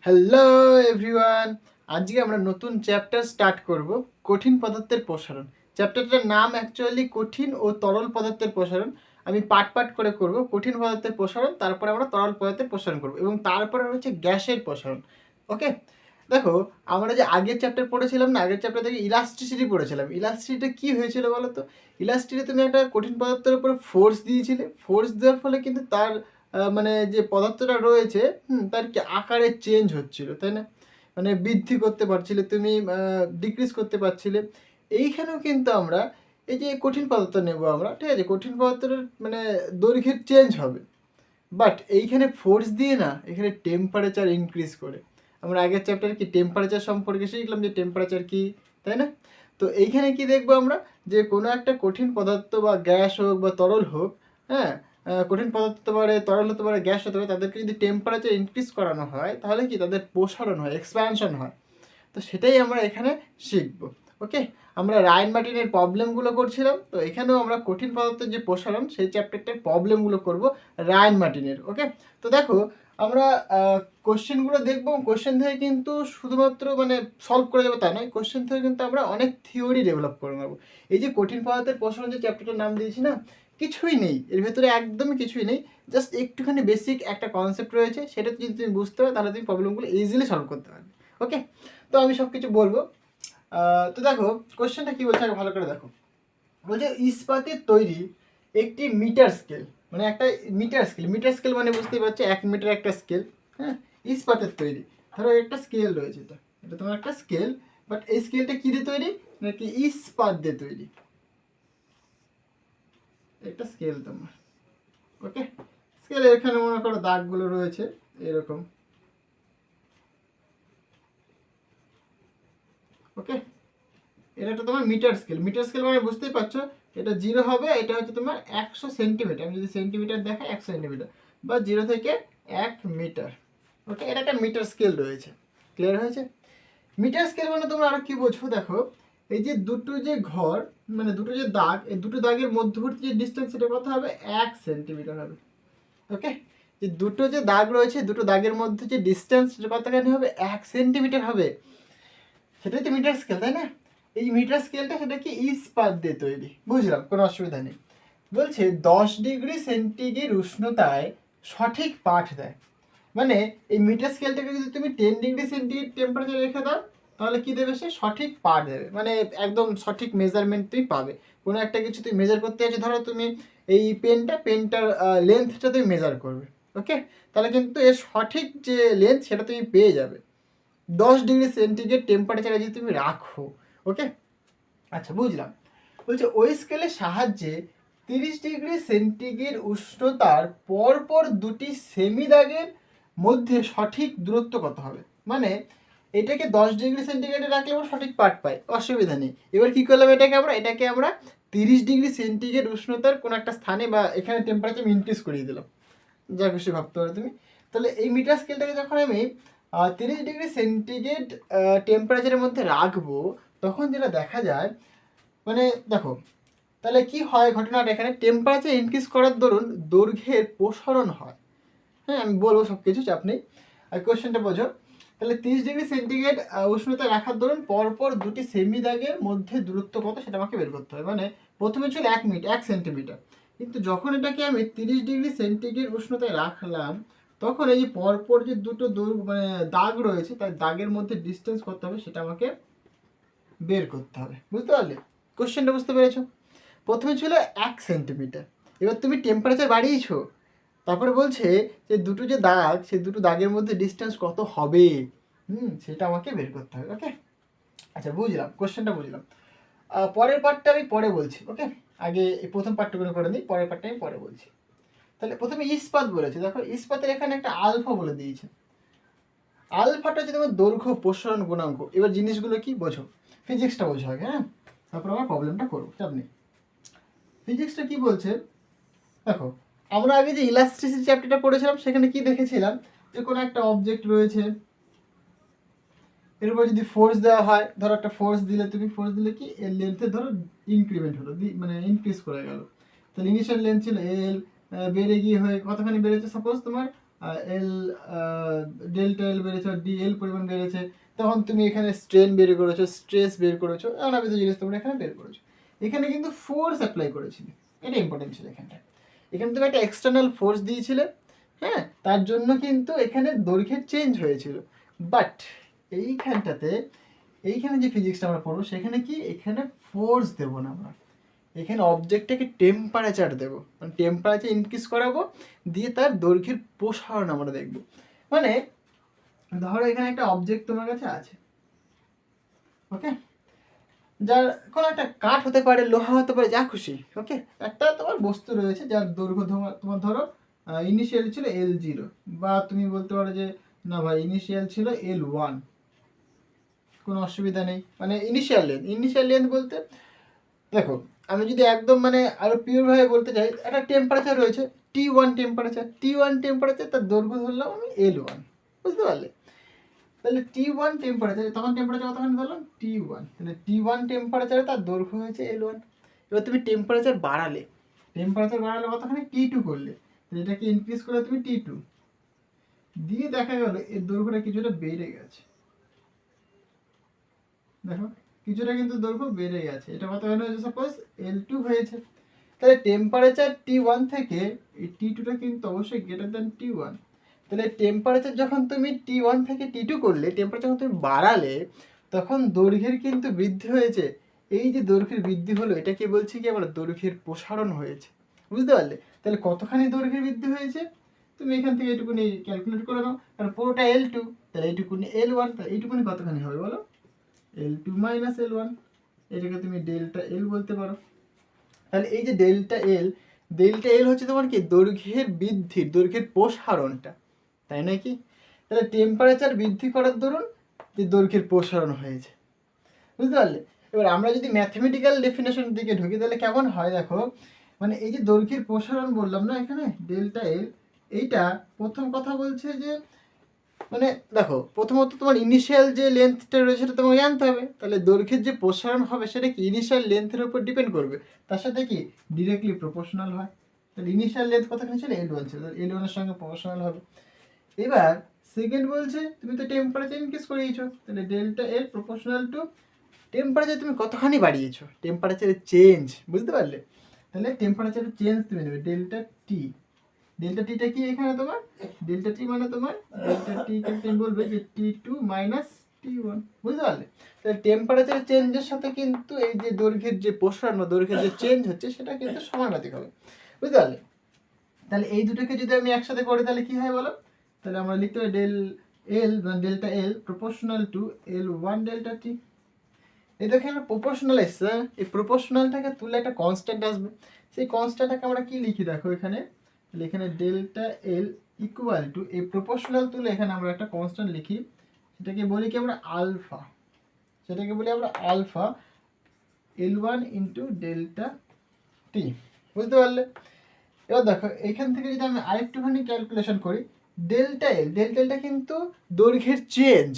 Hello everyone, আজকে আমরা নতুন চ্যাপ্টার স্টার্ট করব, কঠিন পদার্থের প্রসারণ। চ্যাপ্টারটার নাম অ্যাকচুয়ালি কঠিন ও তরল পদার্থের প্রসারণ। আমি পার্ট পার্ট করে করব, কঠিন পদার্থের প্রসারণ, তারপরে আমরা তরল পদার্থের প্রসারণ করব এবং তারপরে হচ্ছে গ্যাসের প্রসারণ। ওকে, দেখো আমরা যে আগের চ্যাপ্টার পড়েছিলাম না, আগের চ্যাপ্টার থেকে ইলাস্ট্রিসিটি পড়েছিলাম। ইলাস্ট্রিসিটি কী হয়েছিল বলো তো? ইলাস্ট্রিসিটি তুমি একটা কঠিন পদার্থের উপরে ফোর্স দিয়েছিলে, ফোর্স দেওয়ার ফলে কিন্তু তার মানে যে পদার্থটা রয়েছে তার কি আকারে চেঞ্জ হচ্ছিল, তাই না? মানে বৃদ্ধি করতে পারছিলে তুমি, ডিক্রিজ করতে পারছিলে। এইখানেও কিন্তু আমরা এই যে কঠিন পদার্থ নেব আমরা, ঠিক আছে, কঠিন পদার্থের মানে দৈর্ঘ্যের চেঞ্জ হবে, বাট এইখানে ফোর্স দিয়ে না, এখানে টেম্পারেচার ইনক্রিজ করে। আমরা আগের চ্যাপ্টারে কি টেম্পারেচার সম্পর্কে শিখলাম, যে টেম্পারেচার কি, তাই না? তো এইখানে কি দেখবো আমরা, যে কোনো একটা কঠিন পদার্থ বা গ্যাস হোক বা তরল হোক, হ্যাঁ, কঠিন পদার্থ হতে পারে, তরল হতে পারে, গ্যাস হতে পারে, তাদেরকে যদি টেম্পারেচার ইনক্রিজ করানো হয় তাহলে কি তাদের প্রসারণ হয়, এক্সপ্যানশন হয়। তো সেটাই আমরা এখানে শিখব। ওকে, আমরা রায়ন মার্টিনের প্রবলেমগুলো করছিলাম, তো এখানেও আমরা কঠিন পদার্থের যে প্রসারণ সেই চ্যাপ্টারটার প্রবলেমগুলো করব রায়ন মার্টিনের। ওকে, তো দেখো আমরা কোশ্চেনগুলো দেখবো। কোশ্চেন থেকে কিন্তু শুধুমাত্র মানে সলভ করে যাবে তা নয়, কোশ্চেন থেকে কিন্তু আমরা অনেক থিওরি ডেভেলপ করে নেবো। এই যে কঠিন পদার্থের প্রসারণ যে চ্যাপ্টারটার নাম দিয়েছি না, কিছুই নেই এর ভেতরে, একদমই কিছুই নেই। জাস্ট একটুখানি বেসিক একটা কনসেপ্ট রয়েছে, সেটা যদি তুমি বুঝতে পারো তাহলে তুমি প্রবলেমগুলো ইজিলি সলভ করতে পারবে। ওকে, তো আমি সব কিছু বলবো। তো দেখো কোশ্চেনটা কী বলছে আগে ভালো করে দেখো। বলছে ইস্পাতের তৈরি একটি মিটার স্কেল, মানে একটা মিটার স্কেল, মিটার স্কেল মানে বুঝতেই পারছো 1 মিটার একটা স্কেল। হ্যাঁ, ইস্পাতের তৈরি, ধরো একটা স্কেল রয়েছে, এটা এটা তোমার একটা স্কেল, বাট এই স্কেলটা কী দিয়ে তৈরি, নাকি ইস্পাত দিয়ে তৈরি, একটা স্কেল তোমার। ওকে, স্কেলে এখানে মনে করো দাগগুলো রয়েছে এরকম। ওকে, এটা একটা তোমার মিটার স্কেল, মিটার স্কেল মানে বুঝতেই পারছো, এটা 0 হবে, এটা হচ্ছে তোমার 100 সেন্টিমিটার, আমি যদি সেন্টিমিটার দেখাই 1 সেন্টিমিটার, বা 0 থেকে 1 মিটার। ওকে, এটা একটা মিটার স্কেল রয়েছে। ক্লিয়ার হয়েছে? মিটার স্কেল মানে তোমরা আরো কি বোঝো দেখো, এই যে দুটো যে ঘর, মানে দুটো যে দাগ, এই দুটো দাগের মধ্যবর্তী যে ডিস্টেন্স, সেটা কত হবে, 1 সেন্টিমিটার হবে। ওকে, যে দুটো যে দাগ রয়েছে, দুটো দাগের মধ্যে যে ডিস্টেন্স, সেটা কতখানি হবে, 1 সেন্টিমিটার হবে। সেটাই তো মিটার স্কেল, তাই না? এই মিটার স্কেলটা সেটা কি ইস্পাত দিয়ে তৈরি, বুঝলাম, কোনো অসুবিধা নেই। বলছে 10 ডিগ্রি সেন্টিগ্রেড উষ্ণতায় সঠিক পাঠ দেয়। মানে এই মিটার স্কেলটাকে যদি তুমি 10 ডিগ্রি সেন্টিগ্রেড টেম্পারেচার রেখে দাও, তাহলে কি দেবে, সে সঠিক পাঠ দেবে, মানে একদম সঠিক মেজারমেন্ট তুমি পাবে। কোনো একটা কিছু তুমি মেজার করতে যাচ্ছ, ধরো তুমি এই পেনটার লেন্থটা তুমি মেজার করবে। ওকে, তাহলে কিন্তু এর সঠিক যে লেন্থ সেটা তুমি পেয়ে যাবে 10 ডিগ্রি সেন্টিগ্রেড টেম্পারেচারে যদি তুমি রাখো। ওকে, আচ্ছা বুঝলাম। বলছে ওই স্কেলের সাহায্যে 30 ডিগ্রি সেন্টিগ্রেড উষ্ণতার পরপর দুটি সেমি দাগের মধ্যে সঠিক দূরত্ব কত হবে। মানে এটাকে 10 ডিগ্রি সেন্টিগ্রেডে রাখলে আমরা সঠিক পাঠ পাই, অসুবিধা নেই। এবার কী করলাম, এটাকে আমরা 30 ডিগ্রি সেন্টিগ্রেড উষ্ণতার কোনো একটা স্থানে বা এখানে টেম্পারেচার ইনক্রিজ করিয়ে দিলাম, যা খুশি ভাবতে পারো তুমি। তাহলে এই মিটার স্কেলটাকে যখন আমি 30 ডিগ্রি সেন্টিগ্রেড টেম্পারেচারের মধ্যে রাখবো, তখন যেটা দেখা যায়, মানে দেখো তাহলে কি হয় ঘটনাটা, এখানে টেম্পারেচার ইনক্রিজ করার দরুন দৈর্ঘ্যের প্রসারণ হয়। হ্যাঁ, আমি বলবো সব কিছু, চাপ নেই। আর কোয়েশ্চেনটা বোঝো। তাহলে 30 ডিগ্রি সেন্টিগ্রেড উষ্ণতা রাখার দরুন পরপর দুটি সেমি দাগের মধ্যে দূরত্ব কত, সেটা আমাকে বের করতে হবে। মানে প্রথমে ছিল 1 সেন্টিমিটার, কিন্তু যখন এটাকে আমি 30 ডিগ্রি সেন্টিগ্রেড উষ্ণতায় রাখলাম, তখন এই যে পরপর যে দুটো মানে দাগ রয়েছে, তার দাগের মধ্যে ডিস্টেন্স করতে হবে, সেটা আমাকে বের করতে হবে। বুঝতে পারলে? কোশ্চেনটা বুঝতে পেরেছো? প্রথমে ছিল 1 সেন্টিমিটার, এবার তুমি টেম্পারেচার বাড়িয়েছো, তারপরে বলছে যে দুটো যে দাগ, সেই দুটো দাগের মধ্যে ডিস্টেন্স কত হবে, সেটা আমাকে বের করতে হবে। ওকে, আচ্ছা বুঝলাম, কোশ্চেনটা বুঝলাম। পরের পার্টটা আমি পরে বলছি। ওকে, আগে এই প্রথম পার্টটুকুনো করে নিই, পরের পার্টটা আমি পরে বলছি। তাহলে প্রথমে ইস্পাত বলেছে, দেখো ইস্পাতের এখানে একটা আলফা বলে দিয়েছে। আলফাটা হচ্ছে তোমার দৈর্ঘ্য প্রসারণ গুণাঙ্ক। এবার জিনিসগুলো কি বোঝো, ফিজিক্সটা বোঝো আগে, হ্যাঁ, তারপর আমরা প্রবলেমটা করবো, চাপ নেই। ফিজিক্সটা কি বলছে দেখো, আমরা আগে যে ইলাস্ট্রিসিটি চ্যাপ্টারটা পড়েছিলাম, সেখানে কি দেখেছিলাম, যে কোনো একটা অবজেক্ট রয়েছে, এর উপর যদি ফোর্স দেওয়া হয়, ধরো একটা ফোর্স দিলে, তুমি ফোর্স দিলে কি এর লেন্থে ধরো ইনক্রিমেন্ট হলো, মানে ইনক্রিজ করে গেল। তাহলে ইনিশিয়াল লেন্থ ছিল এল, বেড়ে গিয়ে হয়ে কতখানি বেড়েছে, সাপোজ তোমার এল ডেল্টা এল বেড়েছে, ডিএল পরিমাণ বেড়েছে, তখন তুমি এখানে স্ট্রেন বের করেছো, স্ট্রেস বের করেছো, নানাবিধ জিনিস তোমরা এখানে বের করেছো। এখানে কিন্তু ফোর্স অ্যাপ্লাই করেছিলে, এটা ইম্পর্টেন্ট ছিল এখানটা। এখানে তুমি একটা এক্সটার্নাল ফোর্স দিয়েছিলে, হ্যাঁ, তার জন্য কিন্তু এখানে দৈর্ঘ্যের চেঞ্জ হয়েছিল। বাট এইখানটাতে, এইখানে যে ফিজিক্সটা আমরা পড়বো সেখানে কি, এখানে ফোর্স দেবো না আমরা, এখানে অবজেক্টটাকে টেম্পারেচার দেবো, মানে টেম্পারেচার ইনক্রিজ করাবো, দিয়ে তার দৈর্ঘ্যের প্রসারণ আমরা দেখবো। মানে ধরো এখানে একটা অবজেক্ট তোমার কাছে আছে, ওকে, যার কোনো একটা কাঠ হতে পারে, লোহা হতে পারে, যা খুশি, ওকে, একটা তোমার বস্তু রয়েছে যার দৈর্ঘ্য তোমার ধরো ইনিশিয়াল ছিল L0, বা তুমি বলতে পারো যে না ভাই ইনিশিয়াল ছিল L1, কোনো অসুবিধা নেই। মানে ইনিশিয়াল লেন্থ বলতে দেখো, আমি যদি একদম মানে আরো পিওরভাবে বলতে চাই, একটা টেম্পারেচার রয়েছে T1 টেম্পারেচার, তার দৈর্ঘ্য ধরলাম আমি L1, বুঝতে পারলে? তাহলে T1 টেম্পারেচার, তখন টেম্পারেচার কতখানি ধরলাম T1, তাহলে T1 টেম্পারেচারে তার দৈর্ঘ্য হয়েছে L1। এবার তুমি টেম্পারেচার বাড়ালে কতখানি T2 করলে, তাহলে এটাকে ইনক্রিজ করলে তুমি T2 দিয়ে, দেখা গেল এর দৈর্ঘ্যটা কিছুটা বেড়ে গেছে, দেখো কিছুটা কিন্তু দৈর্ঘ্য বেড়ে গেছে। এটা কতখানি হয়েছে, সাপোজ L2 হয়েছে। তাহলে টেম্পারেচার T1 থেকে এই T2টা কিন্তু অবশ্যই গ্রেটার দ্যান T1। তাহলে টেম্পারেচার যখন তুমি T1 থেকে T2 করলে, টেম্পারেচার যখন তুমি বাড়ালে, তখন দৈর্ঘ্যের কিন্তু বৃদ্ধি হয়েছে। এই যে দৈর্ঘ্যের বৃদ্ধি হলো, এটাকে বলছি কি আমরা দৈর্ঘ্যের প্রসারণ হয়েছে, বুঝতে পারলে? তাহলে কতখানি দৈর্ঘ্যের বৃদ্ধি হয়েছে তুমি এখান থেকে এইটুকুনি ক্যালকুলেট করে নাও, কারণ পুরোটা L2, তাহলে এইটুকুনি L1, তাহলে এইটুকুনি কতখানি হবে বলো, L2 মাইনাস L1, এটাকে তুমি ডেল্টা L বলতে পারো। তাহলে এই যে ডেল্টা এল হচ্ছে তোমার কি, দৈর্ঘ্যের বৃদ্ধির, দৈর্ঘ্যের প্রসারণটা, তাই নয় কি? তাহলে টেম্পারেচার বৃদ্ধি করার দরুন যে দৈর্ঘ্যের প্রসারণ হয়েছে, বুঝতে পারলে? এবার আমরা যদি ম্যাথমেটিক্যাল ডেফিনেশনের দিকে ঢুকি তাহলে কেমন হয় দেখো, মানে এই যে দৈর্ঘ্যের প্রসারণ বললাম না এখানে ডেল্টা এল, এইটা প্রথম কথা বলছে যে মানে দেখো, প্রথমত তোমার ইনিশিয়াল যে লেন্থটা রয়েছে সেটা তোমাকে জানতে হবে। তাহলে দৈর্ঘ্যের যে প্রসারণ হবে সেটা কি ইনিশিয়াল লেন্থের উপর ডিপেন্ড করবে, তার সাথে কি ডিরেক্টলি প্রপোর্শনাল হয়। তাহলে ইনিশিয়াল লেন্থ কতখানি ছিল L1 ছিল, তাহলে L1 এর সঙ্গে প্রপোর্শনাল হবে। এবার সেকেন্ড বলছে তুমি তো টেম্পারেচার ইনক্রিজ করিয়েছো, তাহলে delta L proportional two temperature তুমি কতখানি বাড়িয়েছো, টেম্পারেচারের চেঞ্জ, বুঝতে পারলে? তাহলে টেম্পারেচারের চেঞ্জ তুমি নেবে ডেল্টা টি। ডেল্টা টিটা কি এখানে তোমার, ডেল্টা টি মানে তোমার ডেল্টা টি কে তুমি বলবে যে T2 মাইনাস T1, বুঝতে পারলে? তাহলে টেম্পারেচার চেঞ্জের সাথে কিন্তু এই যে দৈর্ঘ্যের যে প্রসারণ বা দৈর্ঘ্যের যে চেঞ্জ হচ্ছে সেটা কিন্তু সমানুপাতিক হবে, বুঝতে পারলে? তাহলে এই দুটোকে যদি আমি একসাথে করি তাহলে কি হয় বলো, তাহলে আমরা লিখতে পারি delta L proportional to L1 delta T. এই দেখো এখানে প্রপোর্শনাল এসছে, এই প্রপোর্শনালটাকে তুলে একটা কনস্ট্যান্ট আসবে, সেই কনস্ট্যান্টটাকে আমরা কি লিখি দেখো এখানে, তাহলে এখানে ডেল্টা এল ইকুয়াল টু এই প্রপোর্শনাল তুলে এখানে আমরা একটা কনস্ট্যান্ট লিখি, সেটাকে বলি কি আমরা আলফা, L1 ইন্টু ডেল্টা টি, বুঝতে পারলে? এবার দেখো এখান থেকে যদি আমি আরেকটুখানি ক্যালকুলেশন করি, ডেল্টা এলটা কিন্তু দৈর্ঘ্যের চেঞ্জ,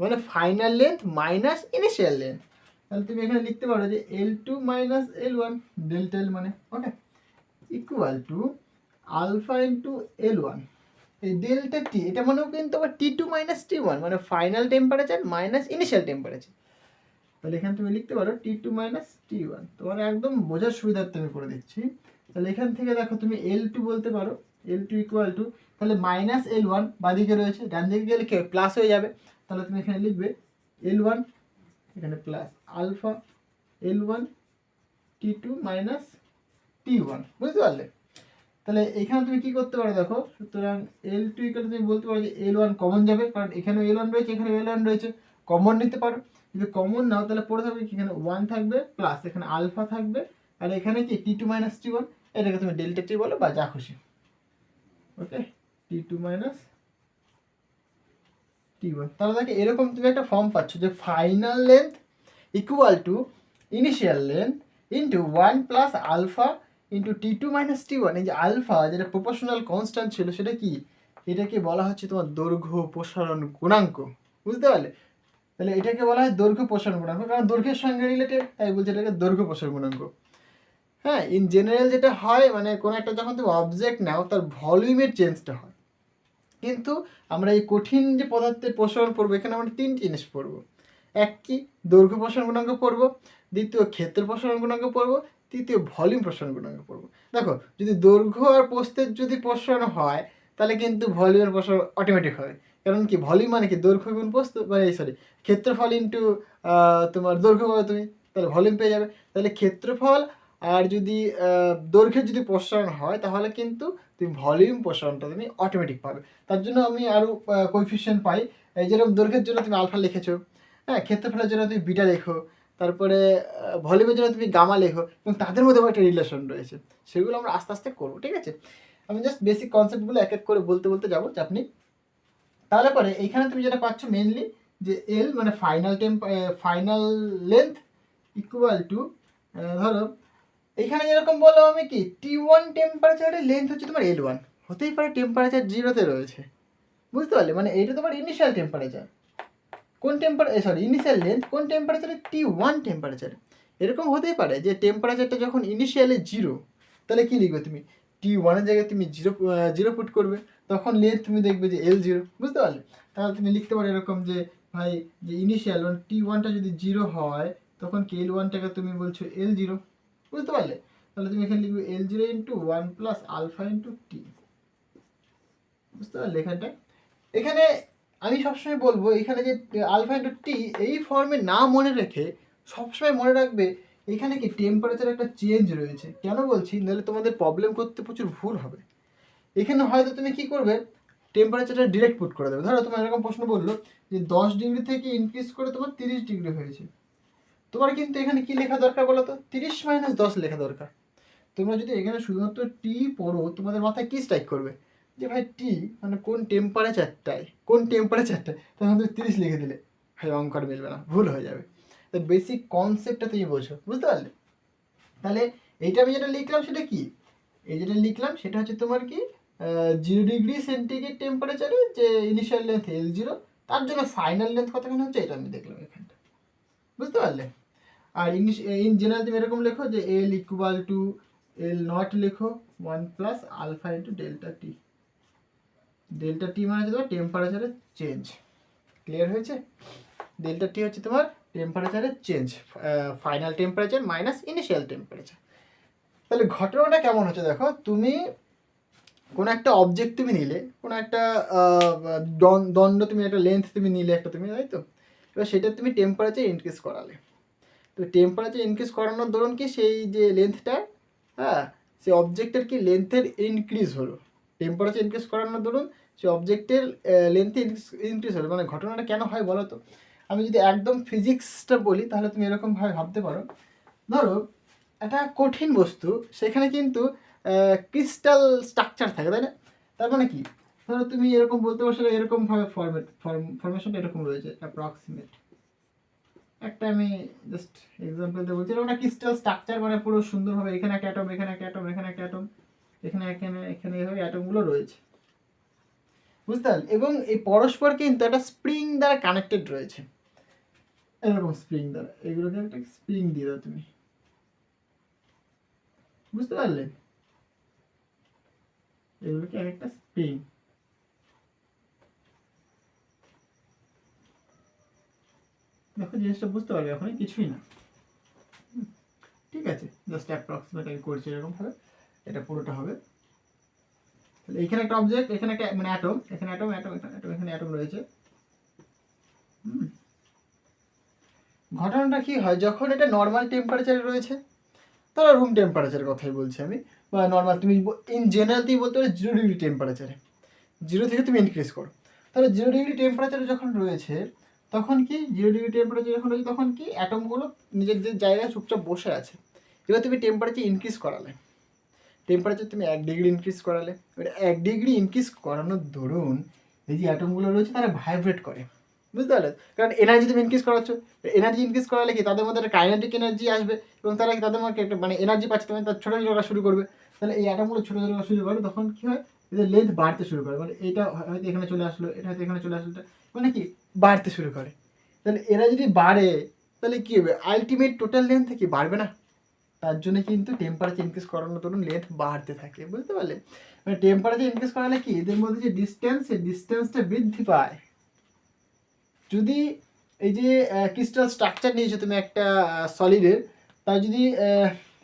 মানে final length minus initial length. তাহলে তুমি এখানে লিখতে পারো যে L2 minus L1 delta L মানে, okay, equal to alpha into L1 এই ডেল্টা টি, এটা মানেও কিন্তু আবার T2 মাইনাস T1 মানে final temperature minus initial temperature. তাহলে এখানে তুমি লিখতে পারো T2 মাইনাস T1, তোমার একদম বোঝার সুবিধার্থে আমি করে দিচ্ছি। তাহলে এখান থেকে দেখো তুমি L2 বলতে পারো, L2 ইকুয়াল টু, তাহলে মাইনাস L1 বাদিকে রয়েছে, ডান দিকে গেলে কি প্লাস হয়ে যাবে, তাহলে তুমি এখানে লিখবে L1 এখানে plus alpha L1 T2 minus T1, বুঝতে পারলে? তাহলে এখানে তুমি কি করতে পারো দেখো, সুতরাং L2 ইকুয়াল তুমি বলতে পারো যে L1 কমন যাবে, কারণ এখানে L1 রয়েছে, এখানে L1 রয়েছে, কমন নিতে পারো। যদি কমন নাও তাহলে পড়ে থাকবে কি, এখানে 1 থাকবে প্লাস এখানে আলফা থাকবে, আর এখানে কি T2 মাইনাস T1, এটাকে তুমি ডেল্টা টি বলো বা যা খুশি, ওকে, T2 মাইনাস T1। তাহলে দেখো এরকম তুমি একটা ফর্ম পাচ্ছ যে final length equal to initial length into 1 plus alpha into T2 minus T1। এই যে আলফা যেটা প্রপোর্শনাল কনস্ট্যান্ট ছিল সেটা কি, এটাকে বলা হচ্ছে তোমার দৈর্ঘ্য প্রসারণ গুণাঙ্ক, বুঝতে পারলে? তাহলে এটাকে বলা হয় দৈর্ঘ্য প্রসারণ গুণাঙ্ক, কারণ দৈর্ঘ্যের সঙ্গে রিলেটেড, তাই বলছে এটাকে দৈর্ঘ্য প্রসারণ গুণাঙ্ক। হ্যাঁ, ইন জেনারেল যেটা হয় মানে কোনো একটা যখন তুমি অবজেক্ট নাও তার ভলিউমের চেঞ্জটা হয়, কিন্তু আমরা এই কঠিন যে পদার্থের প্রসারণ পড়বো, এখানে আমরা তিনটি জিনিস পড়বো। এক কি দৈর্ঘ্য প্রসারণ গুণাঙ্ক পড়বো, দ্বিতীয় ক্ষেত্র প্রসারণ গুণাঙ্ক পড়বো, তৃতীয় ভলিউম প্রসারণ গুণাঙ্ক পড়বো। দেখো যদি দৈর্ঘ্য আর প্রস্থের যদি প্রসারণ হয় তাহলে কিন্তু ভলিউমের প্রসারণ অটোমেটিক হবে। কারণ কি ভলিউম মানে কি দৈর্ঘ্য গুণ প্রস্থ, মানে সরি ক্ষেত্রফল ইন্টু তোমার দৈর্ঘ্য পাবে তুমি, তাহলে ভলিউম পেয়ে যাবে। তাহলে ক্ষেত্রফল আর যদি দৈর্ঘ্যের যদি প্রসারণ হয় তাহলে কিন্তু তুমি ভলিউম প্রসারণটা তুমি অটোমেটিক পাবে। তার জন্য আমি আরও কোএফিসিয়েন্ট পাই। এই যেরকম দৈর্ঘ্যের জন্য তুমি আলফা লিখেছো, হ্যাঁ, ক্ষেত্রফলের জন্য তুমি বিটা লেখো, তারপরে ভলিউমের জন্য তুমি গামা লেখো, এবং তাদের মধ্যে একটা রিলেশন রয়েছে, সেগুলো আমরা আস্তে আস্তে করবো, ঠিক আছে? আমি জাস্ট বেসিক কনসেপ্টগুলো এক এক করে বলতে বলতে যাবো, আপনি তাহলে পরে এইখানে তুমি যেটা পাচ্ছ মেনলি যে এল মানে ফাইনাল লেন্থ ইকুয়াল টু, ধরো এখানে যেরকম বললাম আমি কি T1 টেম্পারেচারের লেন্থ হচ্ছে তোমার L1, হতেই পারে টেম্পারেচার 0-তে রয়েছে, বুঝতে পারলে? মানে এইটা তোমার ইনিশিয়াল টেম্পারেচার, কোন ইনিশিয়াল লেন্থ কোন টেম্পারেচারে, T1 টেম্পারেচারে। এরকম হতেই পারে যে টেম্পারেচারটা যখন ইনিশিয়ালে 0, তাহলে কি লিখবে তুমি, T1-এর জায়গায় তুমি 0 পুট করবে, তখন লেন্থ তুমি দেখবে যে L0, বুঝতে পারলে? তাহলে তুমি লিখতে পারো এরকম যে ভাই যে ইনিশিয়াল মানে T1টা যদি 0 হয় তখন কি L1টাকে তুমি বলছো L0, বুঝতে পারলে? তাহলে তুমি এখানে লিখবে L0 into 1 plus alpha into T, বুঝতে পারলে? এখানে আমি সবসময় বলবো এখানে যে আলফা ইন্টু টি এই ফর্মে না মনে রেখে সবসময় মনে রাখবে এখানে কি টেম্পারেচার একটা চেঞ্জ রয়েছে। কেন বলছি, নাহলে তোমাদের প্রবলেম করতে প্রচুর ভুল হবে। এখানে হয়তো তুমি কি করবে, টেম্পারেচারটা ডিরেক্ট পুট করে দেবে। ধরো তোমার এরকম প্রশ্ন বললো যে 10 ডিগ্রি থেকে ইনক্রিজ করে তোমার 30 ডিগ্রি হয়েছে, তোমার কিন্তু এখানে কি লেখা দরকার বলো তো, 30 - 10 লেখা দরকার। তোমরা যদি এখানে শুধুমাত্র টি পড়ো তোমাদের মাথায় কি স্ট্রাইক করবে যে ভাই টি মানে কোন টেম্পারেচারটায় তখন তুমি 30 লিখে দিলে, ভাই অঙ্কর মিলবে না, ভুল হয়ে যাবে। তো বেসিক কনসেপ্টটা তুমি বোঝো, বুঝতে পারলে? তাহলে এইটা আমি যেটা লিখলাম সেটা কি, এই যেটা লিখলাম সেটা হচ্ছে তোমার কি 0 ডিগ্রি সেন্টিগ্রেড টেম্পারেচারে যে ইনিশিয়াল লেন্থ L0, তার জন্য ফাইনাল লেন্থ কতখানি হচ্ছে এটা আমি দেখলাম এখানটা, বুঝতে পারলে? আর ইন জেনারেল তুমি এরকম লেখো যে L ইকুয়াল টু L0 লেখো 1 plus alpha into delta T. Delta T মানে হচ্ছে তোমার টেম্পারেচারের চেঞ্জ, ক্লিয়ার হয়েছে? ডেল্টা টি হচ্ছে তোমার টেম্পারেচারের change, final temperature minus initial temperature. তাহলে ঘটনাটা কেমন হচ্ছে দেখো, তুমি কোনো একটা অবজেক্ট তুমি নিলে, কোনো একটা দণ্ড তুমি একটা লেন্থ তুমি নিলে একটা তুমি, তাই তো? এবার সেটা তুমি টেম্পারেচার ইনক্রিজ করালে, তো টেম্পারেচার ইনক্রিজ করানোর দরুন কি সেই যে লেন্থটা, হ্যাঁ, সেই অবজেক্টের কি লেন্থের ইনক্রিজ হলো, টেম্পারেচার ইনক্রিজ করানোর দরুন সেই অবজেক্টের লেন্থে ইনক্রিজ হলো। মানে ঘটনাটা কেন হয় বলো তো? আমি যদি একদম ফিজিক্সটা বলি তাহলে তুমি এরকমভাবে ভাবতে পারো, ধরো একটা কঠিন বস্তু, সেখানে কিন্তু ক্রিস্টাল স্ট্রাকচার থাকে, তাই না? তার মানে কি, ধরো তুমি এরকম বলতে পারছো এরকমভাবে ফরমেশনটা এরকম রয়েছে অ্যাপ্রক্সিমেট, একটা আমি জাস্ট এক্সাম্পল দিয়ে বলছি, এটা ক্রিস্টাল স্ট্রাকচার মানে পুরো সুন্দরভাবে এখানে একটা অ্যাটম, এখানে একটা অ্যাটম, এখানে একটা অ্যাটম, এখানে এইভাবে অ্যাটমগুলো রয়েছে, বুঝতে পারলে? এবং এই পরস্পর কিন্তু একটা স্প্রিং দ্বারা কানেক্টেড রয়েছে, এরকম স্প্রিং দ্বারা, এগুলোকে একটা স্প্রিং দিয়ে দাও তুমি, বুঝতে পারলে? এগুলোকে একটা স্প্রিং, দেখো জিনিসটা বুঝতে পারবে, এখন কিছুই না, ঠিক আছে? জাস্ট অ্যাপ্রক্সিমেট আমি করছি এরকম ভাবে, এটা পুরোটা হবে। তাহলে এখানে একটা অবজেক্ট, এখানে একটা মানে অ্যাটম, এখানে অ্যাটম, এখানে অ্যাটম রয়েছে। ঘটনাটা কি হয় যখন এটা নর্মাল টেম্পারেচারে রয়েছে, তাহলে রুম টেম্পারেচারের কথাই বলছি আমি, বা নর্মাল তুমি ইন জেনারেল তুমি বলতে পারো 0 ডিগ্রি টেম্পারেচারে, 0 থেকে তুমি ইনক্রিজ করো, তাহলে 0 ডিগ্রি টেম্পারেচারে যখন রয়েছে তখন কি 0 ডিগ্রি টেম্পারেচার যখন রয়েছে তখন কি অ্যাটমগুলো নিজেদের জায়গায় চুপচাপ বসে আছে। এবার তুমি টেম্পারেচার ইনক্রিজ করালে, টেম্পারেচার তুমি 1 ডিগ্রি ইনক্রিজ করালে, এবার 1 ডিগ্রি ইনক্রিজ করানোর দরুন এই যে অ্যাটমগুলো রয়েছে তারা ভাইব্রেট করে, বুঝতে পারলে? কারণ এনার্জি তুমি ইনক্রিজ করাচ্ছ, এনার্জি ইনক্রিজ করালে কি তাদের মধ্যে একটা কাইনেটিক এনার্জি আসবে, এবং তারা তাদের মধ্যে একটা মানে এনার্জি পাচ্ছে, তুমি তার ছোটো ছোটো শুরু করবে। তাহলে এই অ্যাটমগুলো ছোটো ছোটো শুরু করে, তখন কী হয়, এদের লেন্থ বাড়তে শুরু করে, মানে এটা হয়তো এখানে চলে আসলো, এটা হয়তো এখানে চলে আসলো, মানে কি বাড়তে শুরু করে। তাহলে এরা যদি বাড়ে তাহলে কী হবে, আলটিমেট টোটাল লেন্থ কি বাড়বে না? তার জন্য কিন্তু টেম্পারেচার ইনক্রিজ করানোর দরুন লেন্থ বাড়তে থাকে, বুঝতে পারলে? মানে টেম্পারেচার ইনক্রিজ করালে কি এদের মধ্যে যে ডিস্টেন্স, সেই ডিস্টেন্সটা বৃদ্ধি পায়। যদি এই যে ক্রিস্টাল স্ট্রাকচার নিয়েছো তুমি একটা সলিডের, তার যদি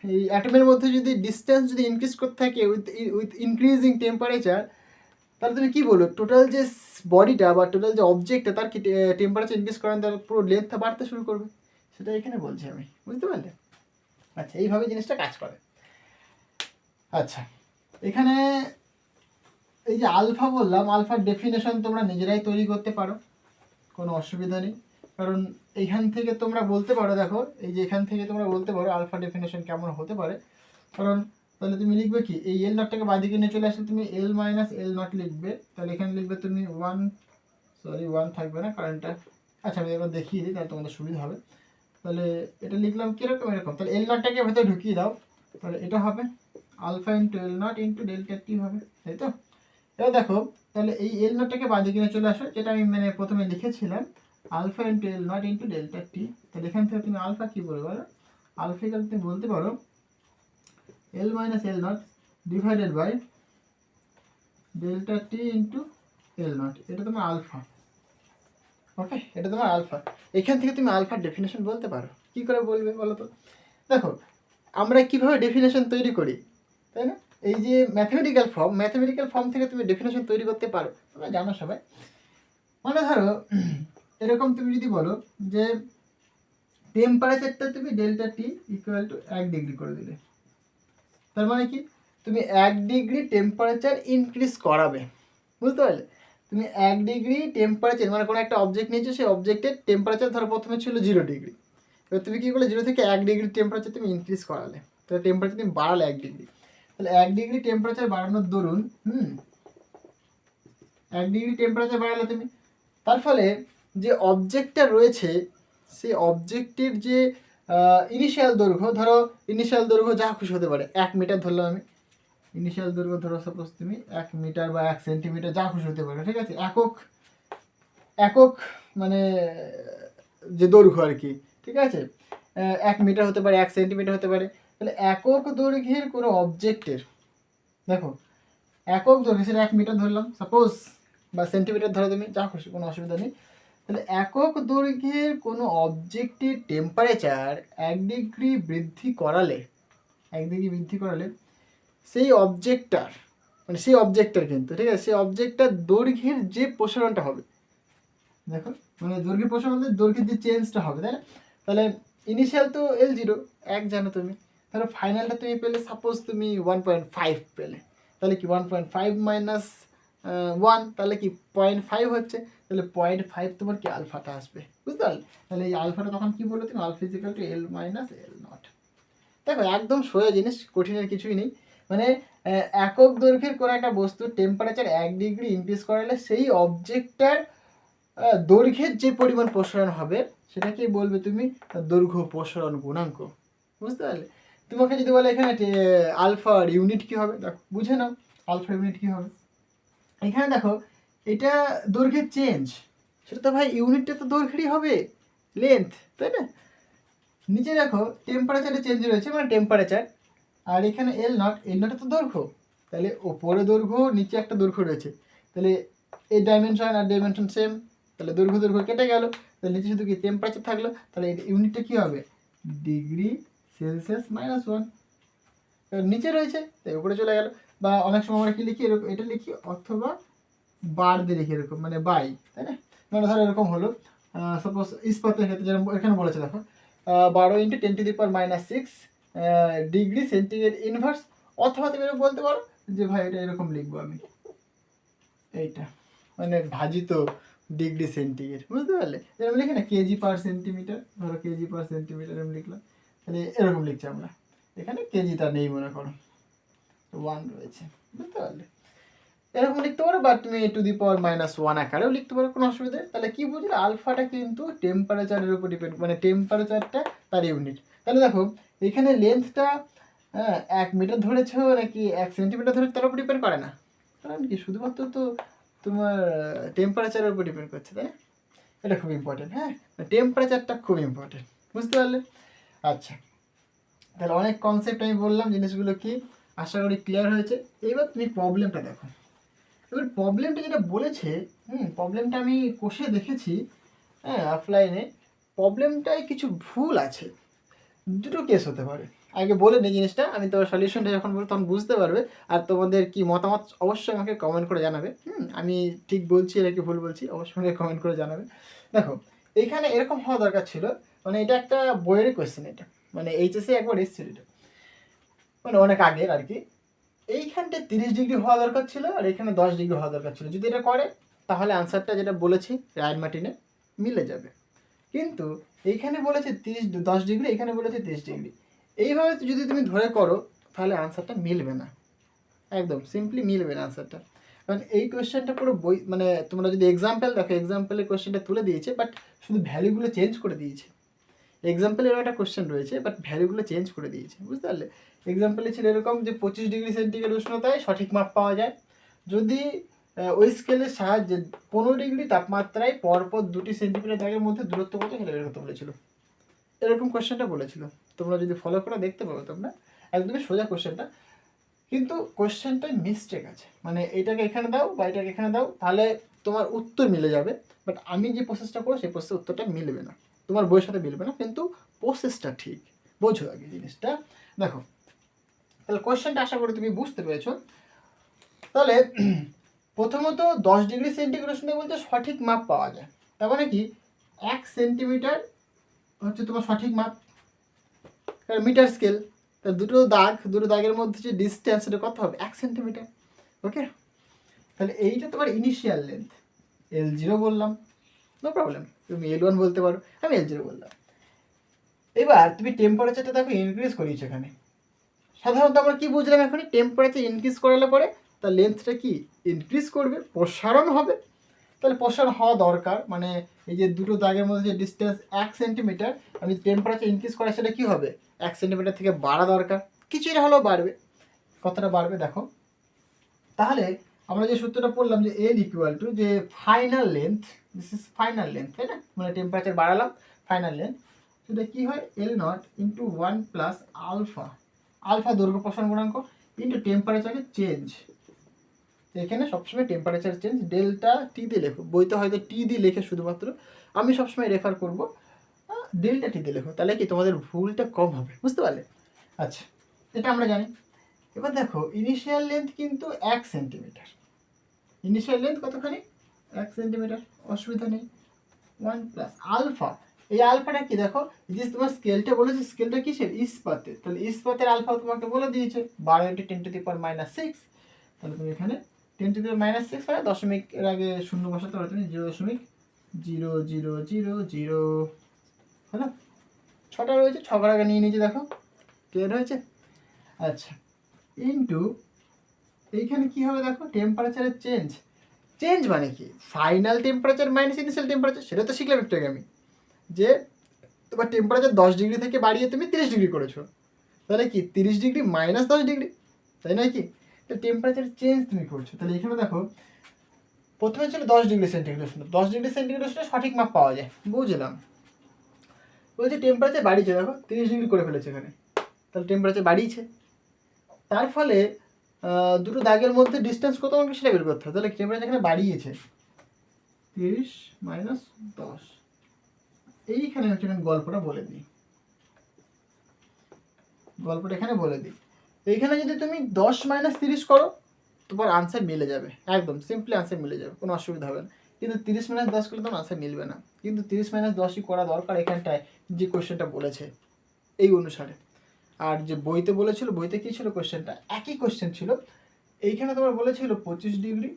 এই অ্যাটমের মধ্যে যদি ডিস্টেন্স যদি ইনক্রিজ করতে থাকে উইথ ইনক্রিজিং টেম্পারেচার, তাহলে তুমি কি বলো, টোটাল যে বডিটা বা টোটাল যে অবজেক্টটা তার কি টেম্পারেচার ইনক্রিজ করান, তার পুরো লেন্থটা বাড়তে শুরু করবে। সেটা এখানে বলছি আমি, বুঝতে পারলে? আচ্ছা, এইভাবে জিনিসটা কাজ করে। আচ্ছা, এখানে এই যে আলফা বললাম, আলফার ডেফিনেশন তোমরা নিজেরাই তৈরি করতে পারো, কোনো অসুবিধা নেই। কারণ এইখান থেকে তোমরা বলতে পারো, দেখো এই যে এখান থেকে তোমরা বলতে পারো আলফা ডেফিনেশন কেমন হতে পারে। কারণ তাহলে তুমি লিখবে কি, এই এল নটটাকে বাদিকে নিয়ে চলে আসলে তুমি এল মাইনাস এল নট লিখবে। তাহলে এখানে লিখবে তুমি ওয়ান থাকবে না কারণটা, আচ্ছা আমি এবার দেখিয়ে দিই তাহলে তোমাদের সুবিধা হবে। তাহলে এটা লিখলাম কীরকম, এরকম। তাহলে এল নটটাকে ভেতরে ঢুকিয়ে দাও, তাহলে এটা হবে alpha into L nought into delta T হবে, তাই তো? এবার দেখো, তাহলে এই এল নটটাকে বাদিকে নিয়ে চলে আসো, যেটা আমি মানে প্রথমে লিখেছিলাম alpha into L nought into delta T. তাহলে এখান থেকে তুমি আলফা কী বলবে বলো? আলফা ইকাল তুমি বলতে পারো L minus L nought divided by delta T into L nought, এটা তোমার আলফা। ওকে, এটা তোমার আলফা। এখান থেকে তুমি আলফার ডেফিনেশন বলতে পারো। কি করে বলবে বলো তো? দেখো আমরা কিভাবে ডেফিনেশন তৈরি করি, তাই না? এই যে ম্যাথমেটিক্যাল ফর্ম থেকে তুমি ডেফিনেশন তৈরি করতে পারো, তোমরা জানো সবাই। মানে ধরো এরকম তুমি যদি বলো যে টেম্পারেচারটা তুমি delta T equal to 1 degree করে দিলে, তার মানে কি তুমি 1 ডিগ্রি টেম্পারেচার ইনক্রিজ করাবে, বুঝতে পারলে? তুমি 1 ডিগ্রি টেম্পারেচার, মানে কোনো একটা অবজেক্ট নিয়েছো, সেই অবজেক্টের টেম্পারেচার ধরো প্রথমে ছিল 0 ডিগ্রি, এবার তুমি কী করলে 0 থেকে 1 ডিগ্রি টেম্পারেচার তুমি ইনক্রিজ করালে, তাহলে টেম্পারেচার তুমি বাড়ালে 1 ডিগ্রি। তাহলে 1 ডিগ্রি টেম্পারেচার বাড়ানোর দরুন 1 ডিগ্রি টেম্পারেচার বাড়ালে তুমি, তার ফলে যে অবজেক্টটা রয়েছে সেই অবজেক্টের যে ইনিশিয়াল দৈর্ঘ্য, ধরো ইনিশিয়াল দৈর্ঘ্য যা খুশি হতে পারে, 1 মিটার ধরলাম আমি, ইনিশিয়াল দৈর্ঘ্য ধরো সাপোজ তুমি 1 মিটার বা 1 সেন্টিমিটার যা খুশি হতে পারে, ঠিক আছে? একক মানে যে দৈর্ঘ্য আর কি, ঠিক আছে? 1 মিটার হতে পারে, 1 সেন্টিমিটার হতে পারে। তাহলে একক দৈর্ঘ্যের কোনো অবজেক্টের, দেখো একক দৈর্ঘ্য সেটা 1 মিটার ধরলাম সাপোজ, বা সেন্টিমিটার ধরো তুমি, যা খুশি, কোনো অসুবিধা নেই। তাহলে একক দৈর্ঘ্যের কোনো অবজেক্টের টেম্পারেচার 1 ডিগ্রি বৃদ্ধি করালে, সেই অবজেক্টটার কিন্তু, ঠিক আছে, সেই অবজেক্টটার দৈর্ঘ্যের যে প্রসারণটা হবে, দেখো মানে দৈর্ঘ্যের প্রসারণ মানে দৈর্ঘ্যের যে চেঞ্জটা হবে, তাই না? তাহলে ইনিশিয়াল তো L0 1 জানো তুমি, তাহলে ফাইনালটা তুমি পেলে সাপোজ তুমি 1.5 পেলে, তাহলে কি 1.5 মাইনাস 1, তাহলে কি 0.5 হচ্ছে, তাহলে 0.5 তোমার কি আলফাটা আসবে, বুঝতে পারলে? তাহলে এই আলফাটা তখন কি বললো তুমি, alpha equal to L minus L naught. দেখো একদম সোজা জিনিস, কঠিনের কিছুই নেই। মানে একক দৈর্ঘ্যের কোনো একটা বস্তুর টেম্পারেচার 1 ডিগ্রি ইনক্রিজ করালে সেই অবজেক্টটার দৈর্ঘ্যের যে পরিমাণ প্রসারণ হবে সেটাকে বলবে তুমি দৈর্ঘ্য প্রসারণ গুণাঙ্ক, বুঝতে পারলে? তোমাকে যদি বলে এখানে আলফার ইউনিট কী হবে, দেখো বুঝে নাও আলফা ইউনিট কী হবে। এখানে দেখো এটা দৈর্ঘ্যের চেঞ্জ, সেটা তো ভাই ইউনিটটা তো দৈর্ঘ্যেরই হবে, লেন্থ, তাই না? নিচে দেখো টেম্পারেচারে চেঞ্জ রয়েছে, মানে টেম্পারেচার, আর এখানে এল নট তো দৈর্ঘ্য, তাহলে ওপরে দৈর্ঘ্য নিচে একটা দৈর্ঘ্য রয়েছে, তাহলে এই ডাইমেনশন আর ডাইমেনশন সেম, তাহলে দৈর্ঘ্য কেটে গেল, তাহলে নিচে শুধু কি টেম্পারেচার থাকলো, তাহলে ইউনিটটা কী হবে, ডিগ্রি সেলসিয়াস -1, নিচে রয়েছে তাই উপরে চলে গেল। বা অনেক সময় আমরা কি লিখি, এরকম এটা লিখি, অথবা বার দিয়ে লিখি এরকম, মানে বাই, তাই না? মানে ধরো এরকম হলো, সাপোজ ইস্পাতের ক্ষেত্রে যেরকম এখানে বলেছে, দেখো 12 × 10⁻⁶ ডিগ্রি সেন্টিগ্রেড ইনভার্স, অথবা তুমি এরকম বলতে পারো যে ভাই এটা এরকম লিখবো আমি, এইটা মানে ভাজিত ডিগ্রি সেন্টিগ্রেড, বুঝতে পারলে? এরকম লিখি না kg/সেন্টিমিটার, ধরো kg/সেন্টিমিটার এরকম লিখলাম, তাহলে এরকম লিখছি আমরা, এখানে কেজিটা নেই মনে করো, 1 রয়েছে, বুঝতে পারলে? এরকম লিখতে পারো, বা তুমি (1 আকারেও লিখতে পারো, কোনো অসুবিধা নেই। তাহলে কি বুঝলে, আলফাটা কিন্তু টেম্পারেচারের উপর ডিপেন্ড, মানে টেম্পারেচারটা তার ইউনিট। তাহলে দেখো এখানে লেন্থটা 1 মিটার ধরেছো নাকি 1 সেন্টিমিটার ধরেছো তার উপর ডিপেন্ড করে না, কারণ কি শুধুমাত্র তো তোমার টেম্পারেচারের উপর ডিপেন্ড করছে, তাই না? এটা খুব ইম্পর্টেন্ট, হ্যাঁ, টেম্পারেচারটা খুব ইম্পর্টেন্ট, বুঝতে পারলে? আচ্ছা, তাহলে অনেক কনসেপ্ট আমি বললাম, জিনিসগুলো কি আশা করি ক্লিয়ার হয়েছে। এবার তুমি প্রবলেমটা দেখো। এবার প্রবলেমটা যেটা বলেছে, প্রবলেমটা আমি কষে দেখেছি, হ্যাঁ, অফলাইনে। প্রবলেমটায় কিছু ভুল আছে, দুটো কেস হতে পারে। আগে বলে নিই জিনিসটা, আমি তোমার সলিউশনটা যখন বলবো তখন বুঝতে পারবে। আর তোমাদের কি মতামত অবশ্যই আমাকে কমেন্ট করে জানাবে। আমি ঠিক বলছি নাকি ভুল বলছি অবশ্যই আমাকে কমেন্ট করে জানাবে। দেখো, এইখানে এরকম হওয়া দরকার ছিল, মানে এটা একটা বইয়ের কোয়েশ্চেন, এটা মানে এইচএসে একবার এসেছিল, এটা মানে অনেক আগের আর কি। এইখানটা 30 ডিগ্রি হওয়া দরকার ছিল, আর এখানে 10 ডিগ্রি হওয়া দরকার ছিল। যদি এটা করে তাহলে আনসারটা যেটা বলেছি রায়ন মার্টিনে মিলে যাবে। কিন্তু এইখানে বলেছে 10 ডিগ্রি, এখানে বলেছে 30 ডিগ্রি। এইভাবে যদি তুমি ধরে করো তাহলে আনসারটা মিলবে না, একদম সিম্পলি মিলবে না আনসারটা। কারণ এই কোয়েশ্চেনটা পুরো বই, মানে তোমরা যদি এক্সাম্পল দেখো, এক্সাম্পলের কোয়েশ্চেনটা তুলে দিয়েছে, বাট শুধু ভ্যালুগুলো চেঞ্জ করে দিয়েছে। এক্সাম্পলের একটা কোয়েশ্চেন রয়েছে, বাট ভ্যালুগুলো চেঞ্জ করে দিয়েছে, বুঝতে পারলে? এক্সাম্পলে ছিল এরকম যে 25 ডিগ্রি সেন্টিগ্রেড উষ্ণতায় সঠিক মাপ পাওয়া যায় যদি ওই স্কেলের সাহায্যে 15 ডিগ্রি তাপমাত্রায় পরপর 2টি সেন্টিমিটার দাগের মধ্যে দূরত্ব কত সেটা বের করতে বলেছিল। এরকম কোয়েশ্চেনটা বলেছিল, তোমরা যদি ফলো করে দেখতে পাবো তোমরা, একদমই সোজা কোয়েশ্চেনটা। কিন্তু কোয়েশ্চেনটায় মিস্টেক আছে, মানে এটাকে এখানে দাও বা এটাকে এখানে দাও তাহলে তোমার উত্তর মিলে যাবে, বাট আমি যে প্রসেসটা করবো সেই প্রসেসের উত্তরটা মিলবে না, তোমার বইয়ের সাথে মিলবে না, কিন্তু প্রসেসটা ঠিক। বোঝো আগে জিনিসটা। দেখো, তাহলে কোয়েশ্চেনটা আশা করি তুমি বুঝতে পেরেছো। তাহলে প্রথমত 10 ডিগ্রি সেন্টিগ্রেড উষ্ণতায় বলতে সঠিক মাপ পাওয়া যায়, তার মানে কি 1 সেন্টিমিটার হচ্ছে তোমার সঠিক মাপ, মিটার স্কেল। তা দুটো দাগের মধ্যে যে ডিস্টেন্স সেটা কত হবে? 1 সেন্টিমিটার। ওকে, তাহলে এইটা তোমার ইনিশিয়াল লেন্থ, L0 বললাম, নো প্রবলেম, তুমি L1 বলতে পারো, আমি L0 বললাম। এবার তুমি টেম্পারেচারটা দেখো ইনক্রিজ করিয়েছো এখানে। সাধারণত আমরা কি বুঝলাম এখনই, টেম্পারেচার ইনক্রিজ করালে পরে তার লেন্থটা কি ইনক্রিজ করবে, প্রসারণ হবে। তাহলে প্রসারণ হওয়া দরকার, মানে এই যে দুটো দাগের মধ্যে যে ডিস্টেন্স 1 সেন্টিমিটার, আমি টেম্পারেচার ইনক্রিজ করা সেটা কী হবে, 1 সেন্টিমিটার থেকে বাড়া দরকার, কিছুটা হলেও বাড়বে। কতটা বাড়বে দেখো, তাহলে আমরা যে সূত্রটা পড়লাম যে L ইকুয়াল টু যে final length, this is final length, তাই না? মানে টেম্পারেচার বাড়ালাম, ফাইনাল লেন্থ, সেটা কী হয় L0 into 1 plus alpha, alpha দৈর্ঘ্য প্রসারণ গুণাঙ্ক ইন্টু টেম্পারেচারের চেঞ্জ। এখানে সবসময় টেম্পারেচার চেঞ্জ ডেল্টা টি দিয়ে লেখো, বইতে হয়তো টি দিয়ে লেখে শুধুমাত্র, আমি সবসময় রেফার করবো ডেল্টা টি দিয়ে লেখো, তাহলে কি তোমাদের ভুলটা কম হবে, বুঝতে পারলে? আচ্ছা, এটা আমরা জানি। এবার দেখো ইনিশিয়াল লেন্থ কিন্তু 1 সেন্টিমিটার, ইনিশিয়াল লেন্থ কতখানি 1 সেন্টিমিটার, অসুবিধা নেই। 1 প্লাস আলফা, এই আলফাটা কি দেখো, যে তোমার স্কেলটা বলেছে, স্কেলটা কিসের, ইস্পাতের, তাহলে ইস্পাতের আলফা তোমাকে বলে দিয়েছে 12 × 10⁻⁶। তাহলে তুমি এখানে 10⁻⁶ মানে দশমিকের আগে শূন্য বসাতে পারো তুমি, 0.0000, হ্যাঁ, 6টা রয়েছে, 6 আগে নিয়ে নিয়েছি, দেখো ক্লিয়ার হয়েছে। আচ্ছা, ইন্টু এইখানে কি হবে দেখো, টেম্পারেচারের চেঞ্জ, চেঞ্জ মানে কি final temperature minus initial temperature, সেটা তো শিখলাম একটু আগে আমি, যে তোমার টেম্পারেচার 10 ডিগ্রি থেকে বাড়িয়ে তুমি 30 ডিগ্রি করেছো, তাহলে কি 30 ডিগ্রি মাইনাস 10 ডিগ্রি, তাই নয় কি? তাহলে টেম্পারেচার চেঞ্জ তুমি করছো। তাহলে এখানে দেখো প্রথমে ছিল 10 ডিগ্রি সেন্টিগ্রেড উষ্ণ, 10 ডিগ্রি সেন্টিগ্রেড উষ্ণ সঠিক মাপ পাওয়া যায়, বুঝলাম। বলছে টেম্পারেচার বাড়িয়েছে, দেখো 30 ডিগ্রি করে ফেলেছে এখানে, তাহলে টেম্পারেচার বাড়িয়েছে, তার ফলে দুটো দাগের মধ্যে ডিস্টেন্স কত আমাকে সেটা বের করতে হবে। তাহলে টেম্পারেচার এখানে বাড়িয়েছে 30 - 10, এইখানে হচ্ছে গল্পটা বলে দিই, গল্পটা এখানে বলে দিই। এইখানে যদি তুমি 10 - 30 করো তোমার আনসার মিলে যাবে, একদম সিম্পলি আনসার মিলে যাবে, কোনো অসুবিধা হবে না। কিন্তু 30 - 10 করলে তোমার আনসার মিলবে না, কিন্তু 30 - 10ই করা দরকার এখানটায়, যে কোয়েশ্চেনটা বলেছে এই অনুসারে। আর যে বইতে বলেছিল, বইতে কী ছিল কোয়েশ্চেনটা, একই কোয়েশ্চেন ছিল। এইখানে তোমার বলেছিল 25 ডিগ্রি,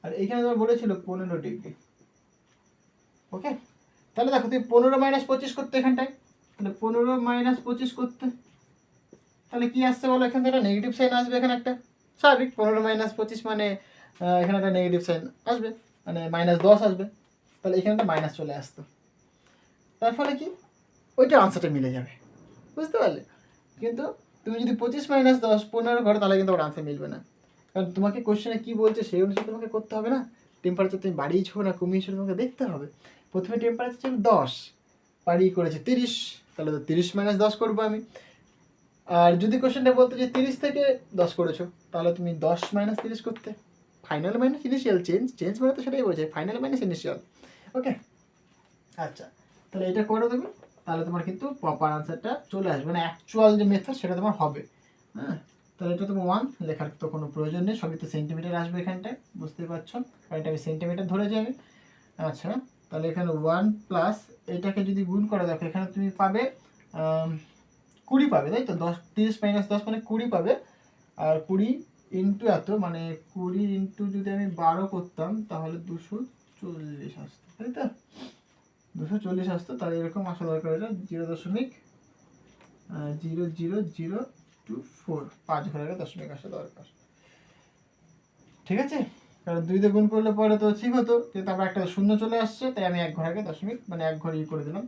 আর এইখানে তোমার বলেছিল 15 ডিগ্রি। ওকে, তাহলে দেখো তুমি 15 - 25 করতে এখানটায়, তাহলে 15 - 25 করতে, তাহলে কি আসছে বলো, এখান থেকে একটা নেগেটিভ সাইন আসবে, এখানে একটা স্বাভাবিক, 15 - 25 মানে এখানে একটা নেগেটিভ সাইন আসবে, মানে -10 আসবে, তাহলে এখানে একটা মাইনাস চলে আসতো, তার ফলে কি ওইটা আনসারটা মিলে যাবে, বুঝতে পারলে? কিন্তু তুমি যদি 25 - 10 15 করো তাহলে কিন্তু ওর আনসার মিলবে না, কারণ তোমাকে কোশ্চেনে কী বলছে সেই অনুযায়ী তোমাকে করতে হবে না। টেম্পারেচার তুমি বাড়িয়েছো না কমিয়েছো তোমাকে দেখতে হবে। প্রথমে টেম্পারেচার ছিল 10, বাড়িয়ে করেছে 30, তাহলে তো 30 - 10 করবো আমি। আর যদি কোশ্চেনটা বলতো যে 30 থেকে 10 করেছো, তাহলে তুমি 10 মাইনাস 30 করতে। ফাইনাল মাইনাস ইনিশিয়াল, চেঞ্জ মানে তো সেটাই বোঝায়, ফাইনাল মাইনাস ইনিশিয়াল। ওকে, আচ্ছা, তাহলে এটা করো তুমি, তাহলে তোমার কিন্তু প্রপার আনসারটা চলে আসবে, মানে অ্যাকচুয়াল যে মেথড সেটা তোমার হবে। হ্যাঁ, তাহলে এটা তোমার 1 লেখার তো কোনো প্রয়োজন নেই, সবই তো সেন্টিমিটার আসবে এখানটায়, বুঝতেই পারছো, কারণ এটা আমি সেন্টিমিটার ধরে যাবে। আচ্ছা, তাহলে এখানে 1 প্লাস এটাকে যদি গুণ করে দেখো, এখানে তুমি পাবে 20 পাবে, তাই তো? 10, 30 মাইনাস 10 মানে 20 পাবে। আর 20 ইন্টু এত, মানে 20 ইন্টু যদি আমি 12 করতাম তাহলে 240 আসতো, তাই তো? 240 আসতো, তাহলে এরকম আসা দরকার, এটা 0.00024, 5 ঘরের আগে দশমিক আসা দরকার, ঠিক আছে? কারণ 2 দিয়ে গুণ করলে পরে তো ঠিক হতো, কিন্তু আবার একটা শূন্য চলে আসছে, তাই আমি 1 ঘর আগে দশমিক, মানে 1 ঘর করে দিলাম।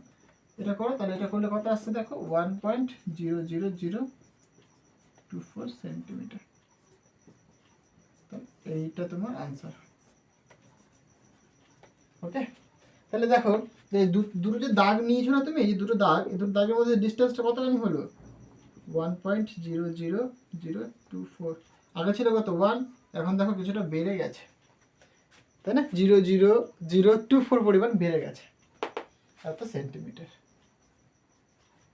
এটা করো, তাহলে এটা করলে কত আসছে দেখো, 1.00024 সেন্টিমিটার। এইটা তোমার আনসার। ওকে, তাহলে দেখো যে দুটো যে দাগ নিয়েছো না তুমি, এই দুটো দাগ, এই দুটো দাগের মধ্যে ডিস্টেন্সটা কতখানি হলো? 1.00024। আগে ছিল কত? 1, এখন দেখো কিছুটা বেড়ে গেছে, তাই না? 0.00024 পরিমাণ বেড়ে গেছে, এত সেন্টিমিটার।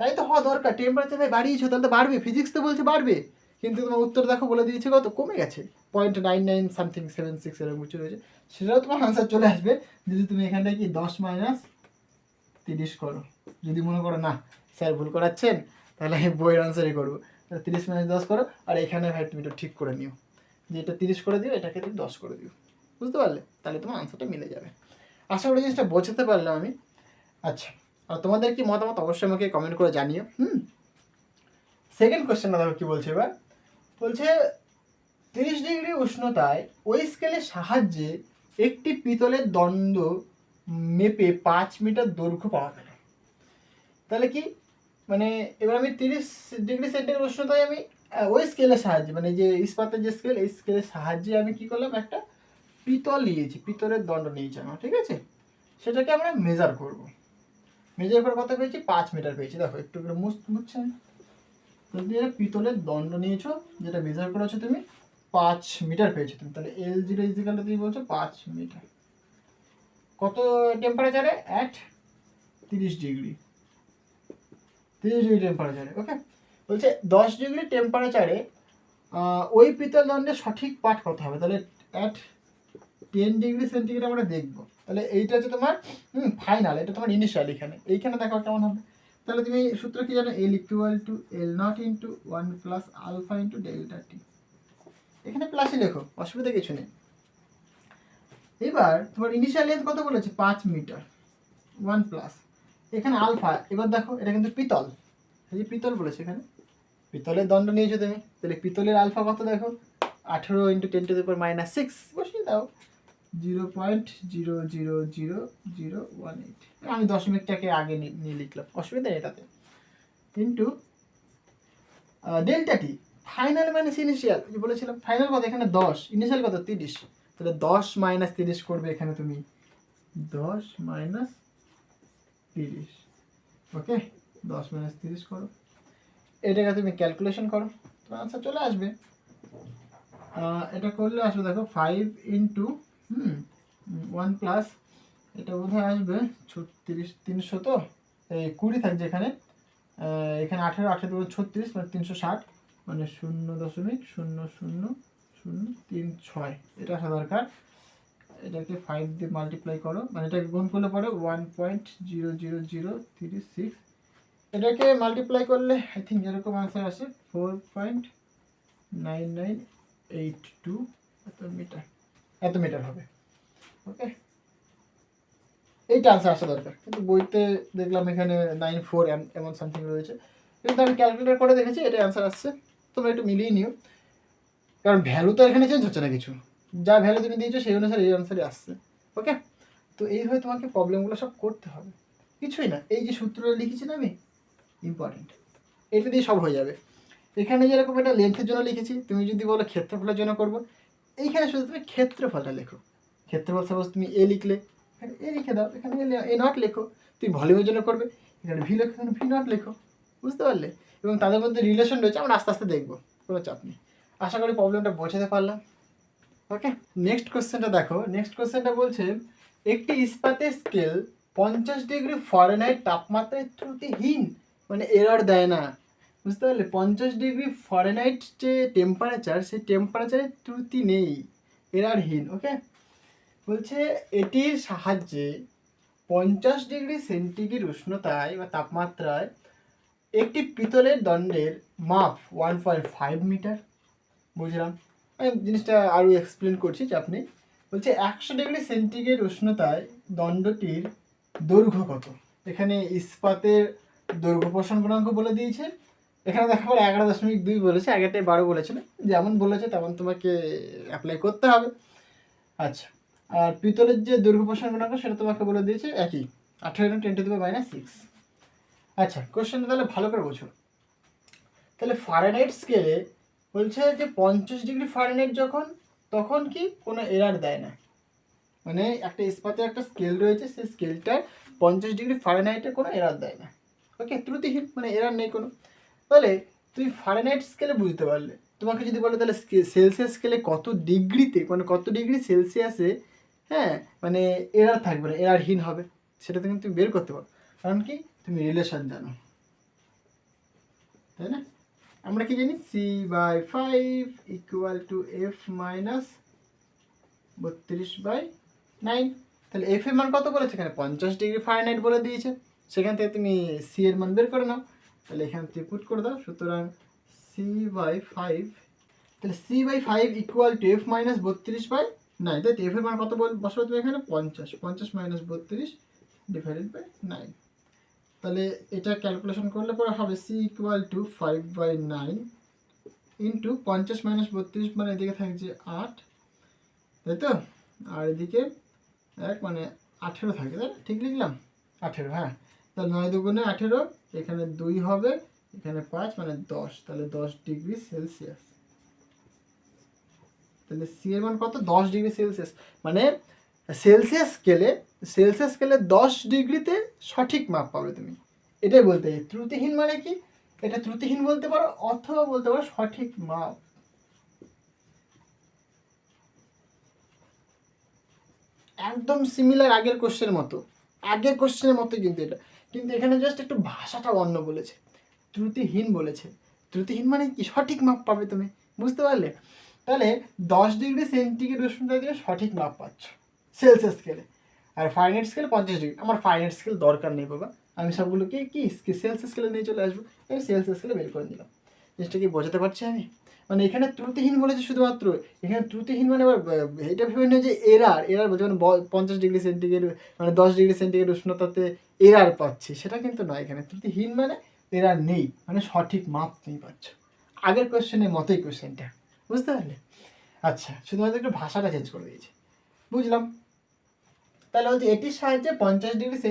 তাই তো হওয়া দরকার, টেম্পারেচার বাড়িয়েছো, তাহলে তো বাড়বে, ফিজিক্স তো বলছে বাড়বে, কিন্তু তোমার উত্তর দেখো বলে দিয়েছে কত, কমে গেছে, 0.99 সামথিং 76 এরকম কিছু রয়েছে। সেটাও তোমার আনসার চলে আসবে যদি তুমি এখানটায় কি 10 মাইনাস 30 করো। যদি মনে করো না স্যার ভুল করাচ্ছেন, তাহলে আমি বইয়ের আনসারই করবো, তাহলে 30 মাইনাস 10 করো, আর এখানে ভাই তুমি এটা ঠিক করে নিও, যে এটা 30 করে দিও, এটাকে তুমি 10 করে দিও, বুঝতে পারলে? তাহলে তোমার আনসারটা মিলে যাবে। আশা করি জিনিসটা বোঝাতে পারলাম আমি। আচ্ছা, আর তোমাদের কি মতামত অবশ্যই আমাকে কমেন্ট করে জানিও। সেকেন্ড কোশ্চেনটা দেখো কি বলছে এবার, বলছে 30 ডিগ্রি উষ্ণতায় ওই স্কেলের সাহায্যে একটি পিতলের দণ্ড মেপে 5 মিটার দৈর্ঘ্য পাওয়া গেল। তাহলে কি মানে, এবার আমি 30 ডিগ্রি সেন্টিগ্রেড উষ্ণতায় আমি ওই স্কেলের সাহায্যে, মানে যে ইস্পাতের যে স্কেল, এই স্কেলের সাহায্যে আমি কি করলাম, একটা পিতল নিয়েছি, পিতলের দণ্ড নিয়েছি আমার, ঠিক আছে? সেটাকে আমরা মেজার করব। মেজার করে কত পেয়েছি? 5 মিটার পেয়েছি। দেখো একটু করে বুঝছেন, যদি এটা পিতলের দণ্ড নিয়েছো, যেটা মেজার করেছো তুমি, 5 মিটার পেয়েছো তুমি, তাহলে L0 ইজিক্যাল টু তুমি বলছো 5 মিটার। কত টেম্পারেচারে? অ্যাট 30 ডিগ্রি, 30 ডিগ্রি টেম্পারেচারে। ওকে, বলছে 10 ডিগ্রি টেম্পারেচারে ওই পিতল দণ্ডের সঠিক পাঠ কত হবে? তাহলে অ্যাট 10 ডিগ্রি সেন্টিগ্রেড আমরা দেখবো। তাহলে এইটা হচ্ছে তোমার ফাইনাল, এটা তোমার ইনিশিয়াল। এইখানে দেখো কেমন হবে। তাহলে তুমি সূত্র কি জানো? L equal to L0 into 1 plus alpha into delta T. এখানে প্লাসই লেখো, অসুবিধা কিছু নেই। এবার তোমার ইনিশিয়াল লেন্থ কত বলেছে? 5 মিটার, 1 প্লাস এখানে আলফা। এবার দেখো এটা কিন্তু পিতল, এই যে পিতল বলেছে এখানে, পিতলের দণ্ড নিয়েছো তুমি, তাহলে পিতলের আলফা কত দেখো? 18 ইন্টু 10 টু দি পাওয়ার -6 বসিয়ে দাও, 0.0000018। আমি দশমিকটাকে আগে নিয়ে লিখলাম, অসুবিধা নেই তাতে, ইন্টু ডেল্টা টি, ফাইনাল মাইনাস ইনিশিয়াল। যে বলেছিলাম ফাইনাল কত এখানে 10, ইনিশিয়াল কত 30, তাহলে 10 মাইনাস 30 করবে এখানে তুমি, 10 মাইনাস 30। ওকে, 10 মাইনাস 30 করো, এটাকে তুমি ক্যালকুলেশন করো, তোমার আনসার চলে আসবে। এটা করলে আসবে দেখো 5 ইন্টু 1 প্লাস, এটা বোধহয় আসবে 36, 300 তো এই 20 থাকছে এখানে, এখানে 18, 18 36, মানে 360, মানে 0.000036, এটা আসা দরকার। এটাকে 5 দিয়ে মাল্টিপ্লাই করো, মানে এটাকে গুণ করলে পরে 1.00036, এটাকে মাল্টিপ্লাই করলে আই থিঙ্ক এরকম আনসার আসে 4.9982 এত মিটার হবে। ওকে, এইটা আনসার আসা দরকার, কিন্তু বইতে দেখলাম এখানে 94 এমন সামথিং রয়েছে, কিন্তু আমি ক্যালকুলেট করে দেখেছি এটাই আনসার আসছে। তোমরা একটু মিলিয়ে নিও, কারণ ভ্যালু তো এখানে চেঞ্জ হচ্ছে না কিছু, যা ভ্যালু তুমি দিয়েছো সেই অনুসারে এই আনসারই আসছে। ওকে, তো এইভাবে তোমাকে প্রবলেমগুলো সব করতে হবে, কিছুই না, এই যে সূত্রটা লিখেছি না আমি, ইম্পর্টেন্ট, এটা দিয়ে সব হয়ে যাবে। এখানে যেরকম এটা লেন্থের জন্য লিখেছি, তুমি যদি বলো ক্ষেত্রফলের জন্য করবো, এইখানে শুধু তুমি ক্ষেত্রফলটা লেখো। ক্ষেত্রফল সাপোজ তুমি এ লিখলে, এখানে এ লিখে দাও, এখানে এ নট লেখো। তুমি ভলিউমের জন্য করবে, এখানে ভি লেখো, এখানে ভি নট লেখো, বুঝতে পারলে? এবং তাদের মধ্যে রিলেশন রয়েছে, আমরা আস্তে আস্তে দেখবো, কোনো চাপ নেই। আশা করি প্রবলেমটা বোঝাতে পারলাম। ওকে, নেক্সট কোশ্চেনটা দেখো। নেক্সট কোশ্চেনটা বলছে একটি ইস্পাতের স্কেল 50°F তাপমাত্রায় ত্রুটিহীন, মানে এরর দেয় না। বুঝতে পারলে? 50°F যে টেম্পারেচার, সেই টেম্পারেচারে ত্রুটি নেই, এররহীন। ওকে, বলছে এটির সাহায্যে 50°C উষ্ণতায় বা তাপমাত্রায় একটি পিতলের দণ্ডের মাপ 1.5 মিটার। বুঝলাম, আমি জিনিসটা আরও এক্সপ্লেন করছি, চাপ নেই। বলছে 100°C উষ্ণতায় দণ্ডটির দৈর্ঘ্য কত। এখানে ইস্পাতের দৈর্ঘ্য প্রসারণ গুণাঙ্ক বলে দিয়েছে। এখানে দেখা গেল 11.2 বলেছে, আগেরটাই 12 বলেছিল। যেমন বলেছে তেমন তোমাকে অ্যাপ্লাই করতে হবে। আচ্ছা, আর পিতলের যে দৈর্ঘ্য প্রসারণ গুণাঙ্ক সেটা তোমাকে বলে দিয়েছে একই, 18×10⁻⁶। আচ্ছা, কোশ্চেনটা তাহলে ভালো করে বোঝো। তাহলে ফারেনহাইট স্কেলে বলছে যে 50°F যখন, তখন কি কোনো এরার দেয় না। মানে একটা ইস্পাতের একটা স্কেল রয়েছে, সেই স্কেলটার 50°F কোনো এরার দেয় না। ওকে, ত্রুটিহীন, মানে এরার নেই কোনো। তাহলে তুমি ফারেনহাইট স্কেলে বুঝতে পারলে। তোমাকে যদি বলে তাহলে সেলসিয়াস স্কেলে কত ডিগ্রিতে, মানে কত ডিগ্রি সেলসিয়াসে হ্যাঁ মানে এরার থাকবে না, এরারহীন হবে, সেটা তুমি বের করতে পারো। কারণ কি, তুমি রিলেশন জানো, তাই না? আমরা কি জানি, C/5 = F - 32/9। তাহলে F এর মান কত বলেছে? এখানে 50°F বলে দিয়েছে, সেখান থেকে তুমি C এর মান বের করে নাও। তাহলে এখান থেকে পুট করে দাও। সুতরাং C/5, তাহলে C/5 = F - 32/9। তাই F এর মান কত বসাবো তুমি এখানে? 50 - 32/9। তাহলে এটা ক্যালকুলেশন করলে পরে হবে C = 5/9 ইন্টু 50 - 32, মানে এদিকে থাকছে 8, তাই তো? আর এদিকে 1, মানে 18 থাকে, তাই ঠিক লিখলাম? 18, হ্যাঁ। তাহলে 9 × 2 = 18, এখানে 2 হবে, এখানে 5, মানে 10। তাহলে 10°C। তাহলে সি এর মান কত? 10°C। মানে সেলসিয়াস স্কেলে 10 ডিগ্রিতে সঠিক মাপ পাবে তুমি, এটাই বলতে চাই। ত্রুটিহীন মানে কি? এটা ত্রুটিহীন বলতে পারো, অথবা বলতে পারো সঠিক মাপ। একদম সিমিলার আগের কোশ্চেনের মতো কিন্তু এটা, কিন্তু এখানে জাস্ট একটু ভাষাটা অন্য বলেছে, ত্রুটিহীন বলেছে। ত্রুটিহীন মানে কি? সঠিক মাপ পাবে তুমি, বুঝতে পারলে? তাহলে 10°C উষ্ণতা দিয়ে সঠিক মাপ পাচ্ছ সেলসিয়াস স্কেলে। আর ফারেনহাইট স্কেল 50°। আমার ফারেনহাইট স্কেল দরকার নেই বাবা, আমি সবগুলোকে কি সেলসিয়াস স্কেলে নিয়ে চলে আসবো। আমি সেলসিয়াস স্কেলে বের করে নিলাম। জিনিসটা কি বোঝাতে পারছি আমি? মানে এখানে ত্রুটিহীন বলেছে শুধুমাত্র, এখানে ত্রুটিহীন মানে আবার এটা ভেবে নিও যে এরার বলছে, মানে 50°C, মানে 10°C উষ্ণতাতে এরার পাচ্ছি, সেটা কিন্তু নয়। এখানে ত্রুটিহীন মানে এরার নেই, মানে সঠিক মাপ তুমি পাচ্ছ। আগের কোশ্চেনের মতোই কোশ্চেনটা, বুঝতে পারলে? আচ্ছা, শুধুমাত্র একটু ভাষাটা চেঞ্জ করে দিয়েছে, বুঝলাম। তাহলে বলছে এটির সাহায্যে 50°C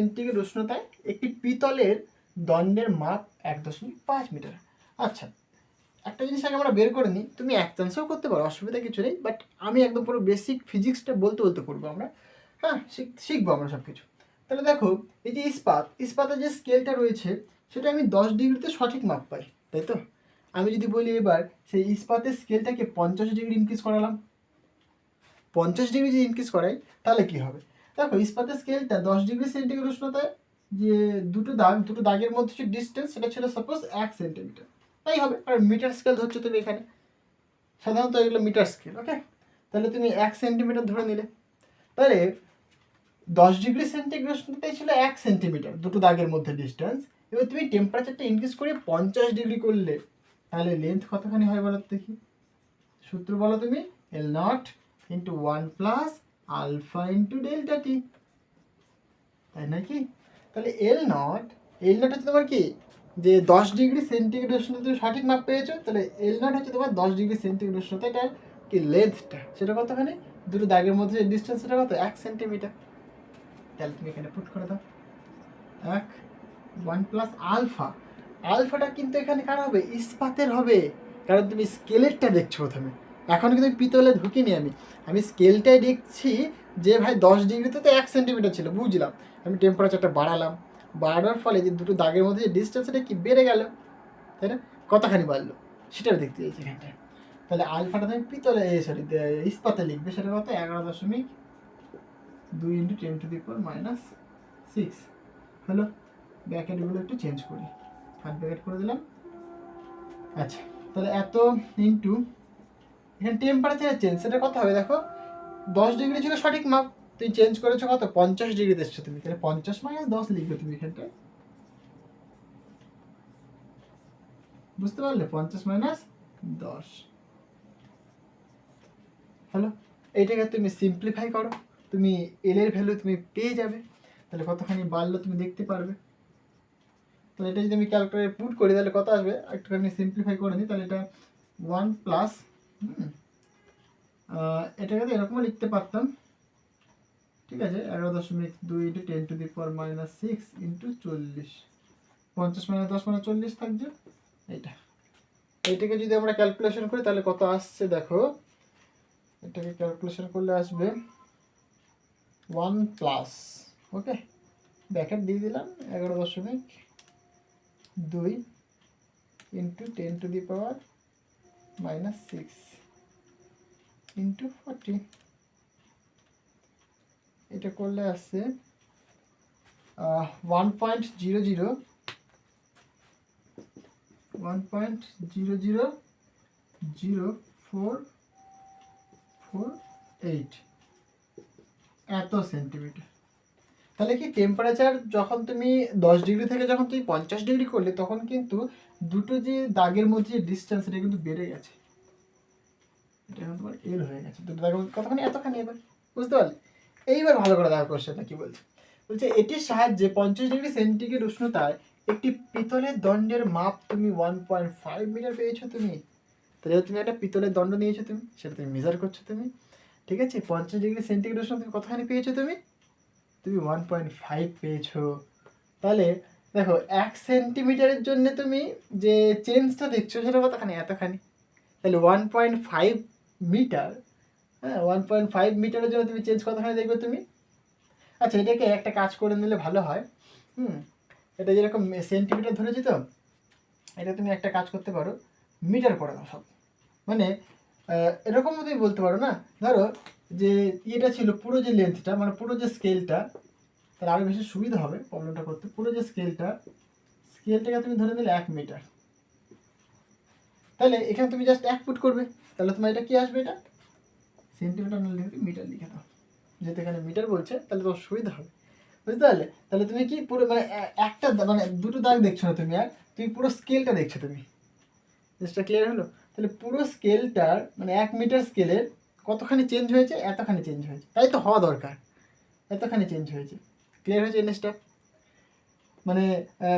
উষ্ণতায় একটি পিতলের দণ্ডের মাপ 1.5 মিটার। আচ্ছা, একটা জিনিস আগে আমরা বের করে নিই, তুমি এক চান্সেও করতে পারো, অসুবিধা কিছু নেই, বাট আমি একদম পুরো বেসিক ফিজিক্সটা বলতে করবো আমরা, হ্যাঁ শিখবো আমরা সব কিছু। তাহলে দেখো, এই যে ইস্পাতের যে স্কেলটা রয়েছে, সেটা আমি 10°তে সঠিক মাপ পাই, তাই তো? আমি যদি বলি এবার সেই ইস্পাতের স্কেলটাকে 50° ইনক্রিজ করালাম, 50° যদি ইনক্রিজ করাই, তাহলে কি হবে? দেখো, ইস্পাতের স্কেলটা 10°C উষ্ণতায় যে দুটো দাগের মধ্যে যে ডিস্টেন্স, সেটা ছিল সাপোজ 1 সেন্টিমিটার, তাই হবে। আর মিটার স্কেল ধরছো তুমি এখানে, সাধারণত এগুলো মিটার স্কেল। ওকে, তাহলে তুমি 1 সেন্টিমিটার ধরে নিলে, তাহলে 10°C উষ্ণতায় ছিল 1 সেন্টিমিটার দুটো দাগের মধ্যে ডিস্টেন্স। এবার তুমি টেম্পারেচারটা ইনক্রিজ করে 50° করলে, তাহলে লেন্থ কতখানি হয় বলো দেখি? সূত্র বলো তুমি, L0 × 1 + আলফা × ΔT, তাই নাকি? তাহলে L0 হচ্ছে তোমার কি, যে 10°C উষ্ণতা তুমি সঠিক মাপ পেয়েছো, তাহলে L0 হচ্ছে তোমার 10°C উষ্ণতা, এটার কি লেন্থটা, সেটা কতখানি? দুটো দাগের মধ্যে যে ডিস্টেন্স, সেটা কত? 1 সেন্টিমিটার। তাহলে তুমি এখানে পুট করে দাও 1 + আলফাটা কিন্তু এখানে কার হবে? ইস্পাতের হবে, কারণ তুমি স্কেলেরটা দেখছো প্রথমে। এখন কিন্তু পিতলে ঢুকিনি, আমি স্কেলটাই দেখছি যে ভাই 10°তে তো 1 সেন্টিমিটার ছিল, বুঝলাম। আমি টেম্পারেচারটা বাড়ালাম, বাড়ানোর ফলে যে দুটো দাগের মধ্যে যে ডিস্টেন্স, এটা কি বেড়ে গেল, তাই না? কতখানি বাড়লো সেটা দেখতে চাইছি এখানটায়। তাহলে আলফাটা তুমি পিতলে ইস্পাতে লিখবে, সেটা কত 11.2 × 10⁻⁶ হলো। ব্র্যাকেটগুলো একটু চেঞ্জ করি, হাফ ব্র্যাকেট করে দিলাম। আচ্ছা, তাহলে এত ইন্টু এখানে টেম্পারেচার চেঞ্জ, সেটা কত হবে দেখো, 10 ডিগ্রি ছিল সঠিক মাপ, তুমি চেঞ্জ করেছো কত 50 ডিগ্রিতে এসছো তুমি, তাহলে 50 - 10 লিখবে তুমি এখানটায়, বুঝতে পারলে? 50 - 10 হলো। এইটাকে তুমি সিম্পলিফাই করো, তুমি এল এর ভ্যালু তুমি পেয়ে যাবে। তাহলে কতখানি বাড়লো তুমি দেখতে পারবে। তাহলে এটা যদি আমি ক্যালকুলেটরে পুট করি তাহলে কত আসবে, একটুখানি সিম্পলিফাই করে নিই। তাহলে এটা 1 প্লাস, এটাকে তো এরকমও লিখতে পারতাম, ঠিক আছে, 11.2 × 10⁻⁶ × 40, 50 - 10 40 থাকছে। এইটাকে যদি আমরা ক্যালকুলেশন করি তাহলে কত আসছে দেখো, এটাকে ক্যালকুলেশন করলে আসবে 1 প্লাস, ওকে, ব্র্যাকেট দিয়ে দিলাম, 11.2 × 10⁻⁶ × 40, এটা করলে আসছে 1.000448 এত সেন্টিমিটার। তাহলে কি টেম্পারেচার যখন তুমি 10 ডিগ্রি থেকে যখন তুমি 50 ডিগ্রি করলে তখন কিন্তু দুটো যে দাগের মধ্যে যে ডিস্টেন্স এটা কিন্তু বেড়ে গেছে, এটা এখন তোমার এল হয়ে গেছে, দুটো দাগের মধ্যে কতখানি, এতখানি। এবার বুঝতে পারলে? এইবার ভালো করে দেখো কোশ্চেনটা কি বলছে। বলছে এটির সাহায্যে 50 ডিগ্রি সেন্টিগ্রেড উষ্ণতায় একটি পিতলের দণ্ডের মাপ তুমি 1.5 মিটার পেয়েছো তুমি। তাহলে তুমি একটা পিতলের দণ্ড নিয়েছো তুমি, সেটা তুমি মেজার করছো তুমি, ঠিক আছে। 50 ডিগ্রি সেন্টিগ্রেড উষ্ণতা তুমি কতখানি পেয়েছো তুমি 1.5 পেয়েছো। তাহলে দেখো 1 সেন্টিমিটারের জন্য তুমি যে চেঞ্জটা দেখছো সেটা কতখানি, এতখানি। তাহলে 1.5 মিটার, হ্যাঁ 1.5 মিটারের জন্য তুমি চেঞ্জ কতখানি দেখবে তুমি। আচ্ছা, এটাকে একটা কাজ করে নিলে ভালো হয়। এটা যেরকম সেন্টিমিটার ধরেছি তো, এটা তুমি একটা কাজ করতে পারো, মিটার করে দাও সব। মানে এরকম তুমি বলতে পারো না, ধরো যে এটা ছিল পুরো যে লেন্থটা, মানে পুরো যে স্কেলটা, তাহলে আরও বেশি সুবিধা হবে প্রবলেমটা করতে। পুরো যে স্কেলটাকে তুমি ধরে নিলে 1 মিটার, তাহলে এখানে তুমি জাস্ট 1 ফুট করবে, তাহলে তোমার এটা কি আসবে, এটা সেন্টিমিটার না লিখে মিটার লিখে দাও, যেহেতু এখানে মিটার বলছে তাহলে তোমার সুবিধা হবে, বুঝতে পারলে? তাহলে তুমি কি পুরো মানে একটা মানে দুটো দাগ দেখছো না তুমি, আর তুমি পুরো স্কেলটা দেখছো তুমি, জিনিসটা ক্লিয়ার হলো? তাহলে পুরো স্কেলটার মানে 1 মিটার স্কেলের কতখানি চেঞ্জ হয়েছে, এতখানি চেঞ্জ হয়েছে, তাই তো হওয়া দরকার, এতখানি চেঞ্জ হয়েছে। ক্লিয়ার হয়েছে জিনিসটা? মানে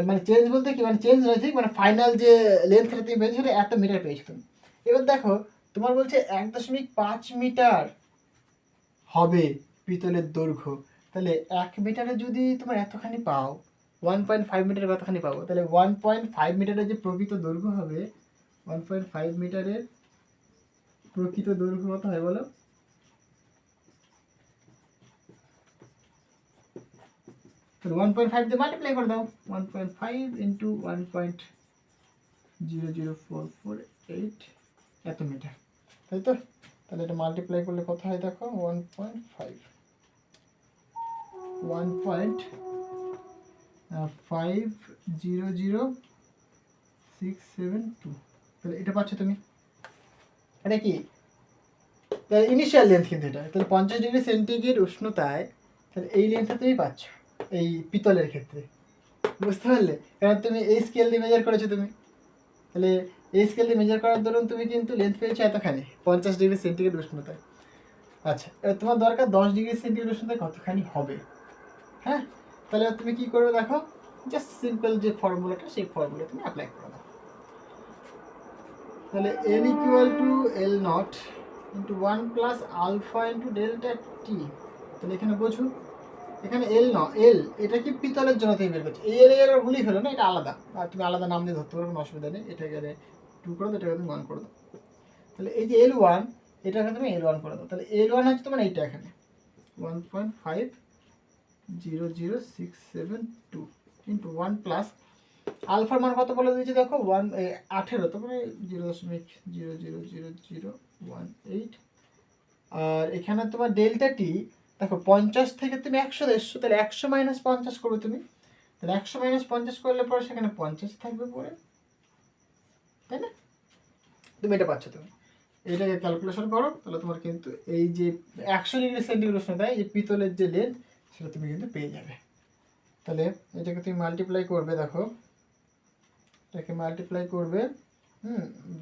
মানে চেঞ্জ বলতে কি, মানে চেঞ্জ নয় ঠিক, মানে ফাইনাল যে লেন্থটা তুমি পেয়েছো সেটা 1 মিটার পেয়েছো তুমি। এবার দেখো তোমার বলছে 1.5 মিটার হবে পিতলের দৈর্ঘ্য, তাহলে 1 মিটারে যদি তোমার এতখানি পাও, 1.5 মিটারে কতখানি পাবো, তাহলে 1.5 মিটারের যে প্রকৃত দৈর্ঘ্য হবে, 1.5 মিটারের প্রকৃত দৈর্ঘ্য কত হয় বলো? তাহলে 1.5 দিয়ে মাল্টিপ্লাই করে দাও, 1.5 × 1.00448 এত মিটার, তাই তো? তাহলে এটা মাল্টিপ্লাই করলে কত হয় দেখো, 1.500672, তাহলে এটা পাচ্ছ তুমি। এটা কি ইনিশিয়াল লেন্থ কিন্তু এটা, তাহলে 50 ডিগ্রি সেন্টিগ্রেড উষ্ণতায় তাহলে এই লেন্থটা তুমি পাচ্ছ এই পিতলের ক্ষেত্রে, বুঝতে পারলে? কারণ তুমি এই স্কেল দিয়ে মেজার করেছো তুমি, তাহলে এই স্কেল দিয়ে মেজার করার দরুন তুমি কিন্তু লেন্থ পেয়েছো এতখানি 50 ডিগ্রি সেন্টিগ্রেড উষ্ণতায়। আচ্ছা, এবার তোমার দরকার 10 ডিগ্রি সেন্টিগ্রেড উষ্ণতায় কতখানি হবে, হ্যাঁ। তাহলে তুমি কি করবে দেখো, জাস্ট সিম্পল যে ফর্মুলাটা সেই ফর্মুলা তুমি অ্যাপ্লাই করে দাও। তাহলে n = L0 × 1 + alpha × delta T. তাহলে এখানে বোঝো, এখানে এল এল এটা কি পিতলের জন্য তুমি বের করছো, এই এর ভুলই ফেলো না, এটা আলাদা, আর তুমি আলাদা নাম দিয়ে ধরতে পারো, কোনো অসুবিধা নেই। এটাকে 2 করে দাও, এটাকে তুমি 1 করে দাও। তাহলে এই যে L1, এটাকে তুমি L1 করে দাও। তাহলে L1 হচ্ছে তোমার এইটা, এখানে 1.500672 × 1 + আলফার মান কত বলে দিয়েছি দেখো 18, তো মানে 0.00001 আর এখানে তোমার ডেল্টা টি দেখো 50 থেকে তুমি 100 এসছো, তাহলে 100 মাইনাস 50 করবে তুমি, তাহলে 100 মাইনাস 50 করলে পরে সেখানে 50 থাকবে পরে, তাই না? তুমি এটা পাচ্ছ, তুমি এটাকে ক্যালকুলেশন করো, তাহলে তোমার কিন্তু এই যে 100 ডিগ্রি সেন্টিগ্রেড উষ্ণতায় এই যে পিতলের যে লেন্থ সেটা তুমি কিন্তু পেয়ে যাবে। তাহলে এটাকে তুমি মাল্টিপ্লাই করবে, দেখো এটাকে মাল্টিপ্লাই করবে,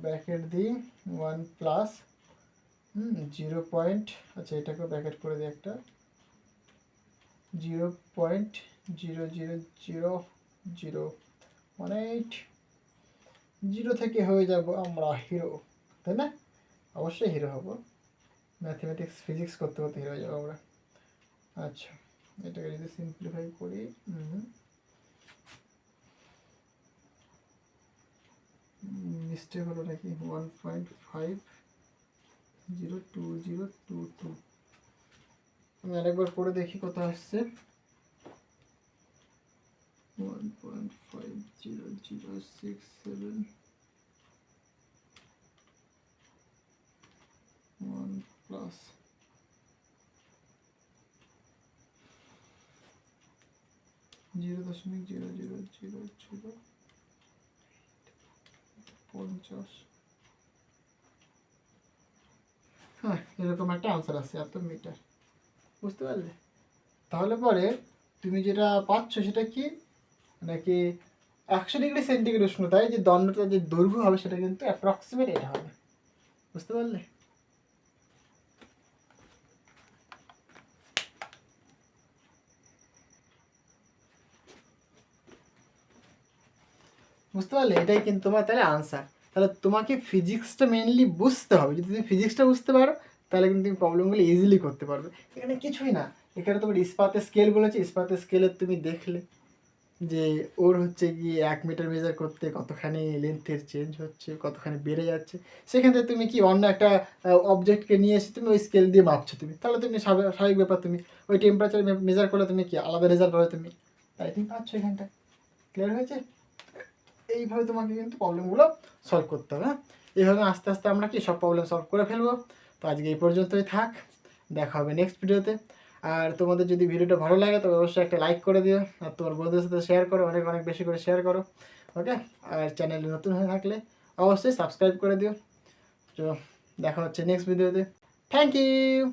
ব্র্যাকেট দিই 1 প্লাস 0. আচ্ছা এটাকে ব্র্যাকেট করে দিই একটা 0.00018, 0 থেকে হয়ে যাব আমরা হিরো, তাই না? অবশ্যই হিরো হব, ম্যাথমেটিক্স ফিজিক্স করতে করতে হিরো হয়ে যাবো আমরা। আচ্ছা এটাকে যদি সিম্পলিফাই করি, মিস্টেক হলো নাকি, 1.502022, আমি আরেকবার করে দেখি কত আসছে, 1.500067 1 প্লাস 0.000050, হ্যাঁ এরকম একটা আনসার আসছে এত মিটার, বুঝতে পারলে? তাহলে পরে তুমি যেটা পাচ্ছ সেটা কি, নাকি 100 ডিগ্রি সেন্টিগ্রেড উষ্ণতায় যে দণ্ডটার যে দৈর্ঘ্য হবে সেটা কিন্তু অ্যাপ্রক্সিমেট এটা হবে, বুঝতে পারলে? বুঝতে পারলে এটাই কিন্তু তোমার তাহলে আনসার। তাহলে তোমাকে ফিজিক্সটা মেনলি বুঝতে হবে, যদি তুমি ফিজিক্সটা বুঝতে পারো তাহলে কিন্তু তুমি প্রবলেমগুলো ইজিলি করতে পারবে। এখানে কিছুই না, এখানে তোমার ইস্পাতের স্কেল বলেছে, ইস্পাতের স্কেলের তুমি দেখলে যে ওর হচ্ছে গিয়ে 1 মিটার মেজার করতে কতখানি লেন্থের চেঞ্জ হচ্ছে, কতখানি বেড়ে যাচ্ছে, সেখান থেকে তুমি কি অন্য একটা অবজেক্টকে নিয়ে এসে তুমি ওই স্কেল দিয়ে মাপছো তুমি, তাহলে তুমি স্বাভাবিক ব্যাপার, তুমি ওই টেম্পারেচার মেজার করলে তুমি কি আলাদা রেজাল্ট পাবে তুমি, তাই তুমি পাচ্ছ এখানটা। ক্লিয়ার হয়েছে? এইভাবে তোমাকে কিন্তু প্রবলেমগুলো সলভ করতে হবে, হ্যাঁ এইভাবে আস্তে আস্তে আমরা কি সব প্রবলেম সলভ করে ফেলবো। তো আজকে এই পর্যন্তই থাক, দেখা হবে নেক্সট ভিডিওতে। আর তোমাদের যদি ভিডিওটা ভালো লাগে তবে অবশ্যই একটা লাইক করে দিও, আর তোমার বন্ধুদের সাথে শেয়ার করো, অনেক অনেক বেশি করে শেয়ার করো, ওকে? আর চ্যানেলে নতুন হয়ে থাকলে অবশ্যই সাবস্ক্রাইব করে দিও। তো দেখা হচ্ছে নেক্সট ভিডিওতে, থ্যাংক ইউ।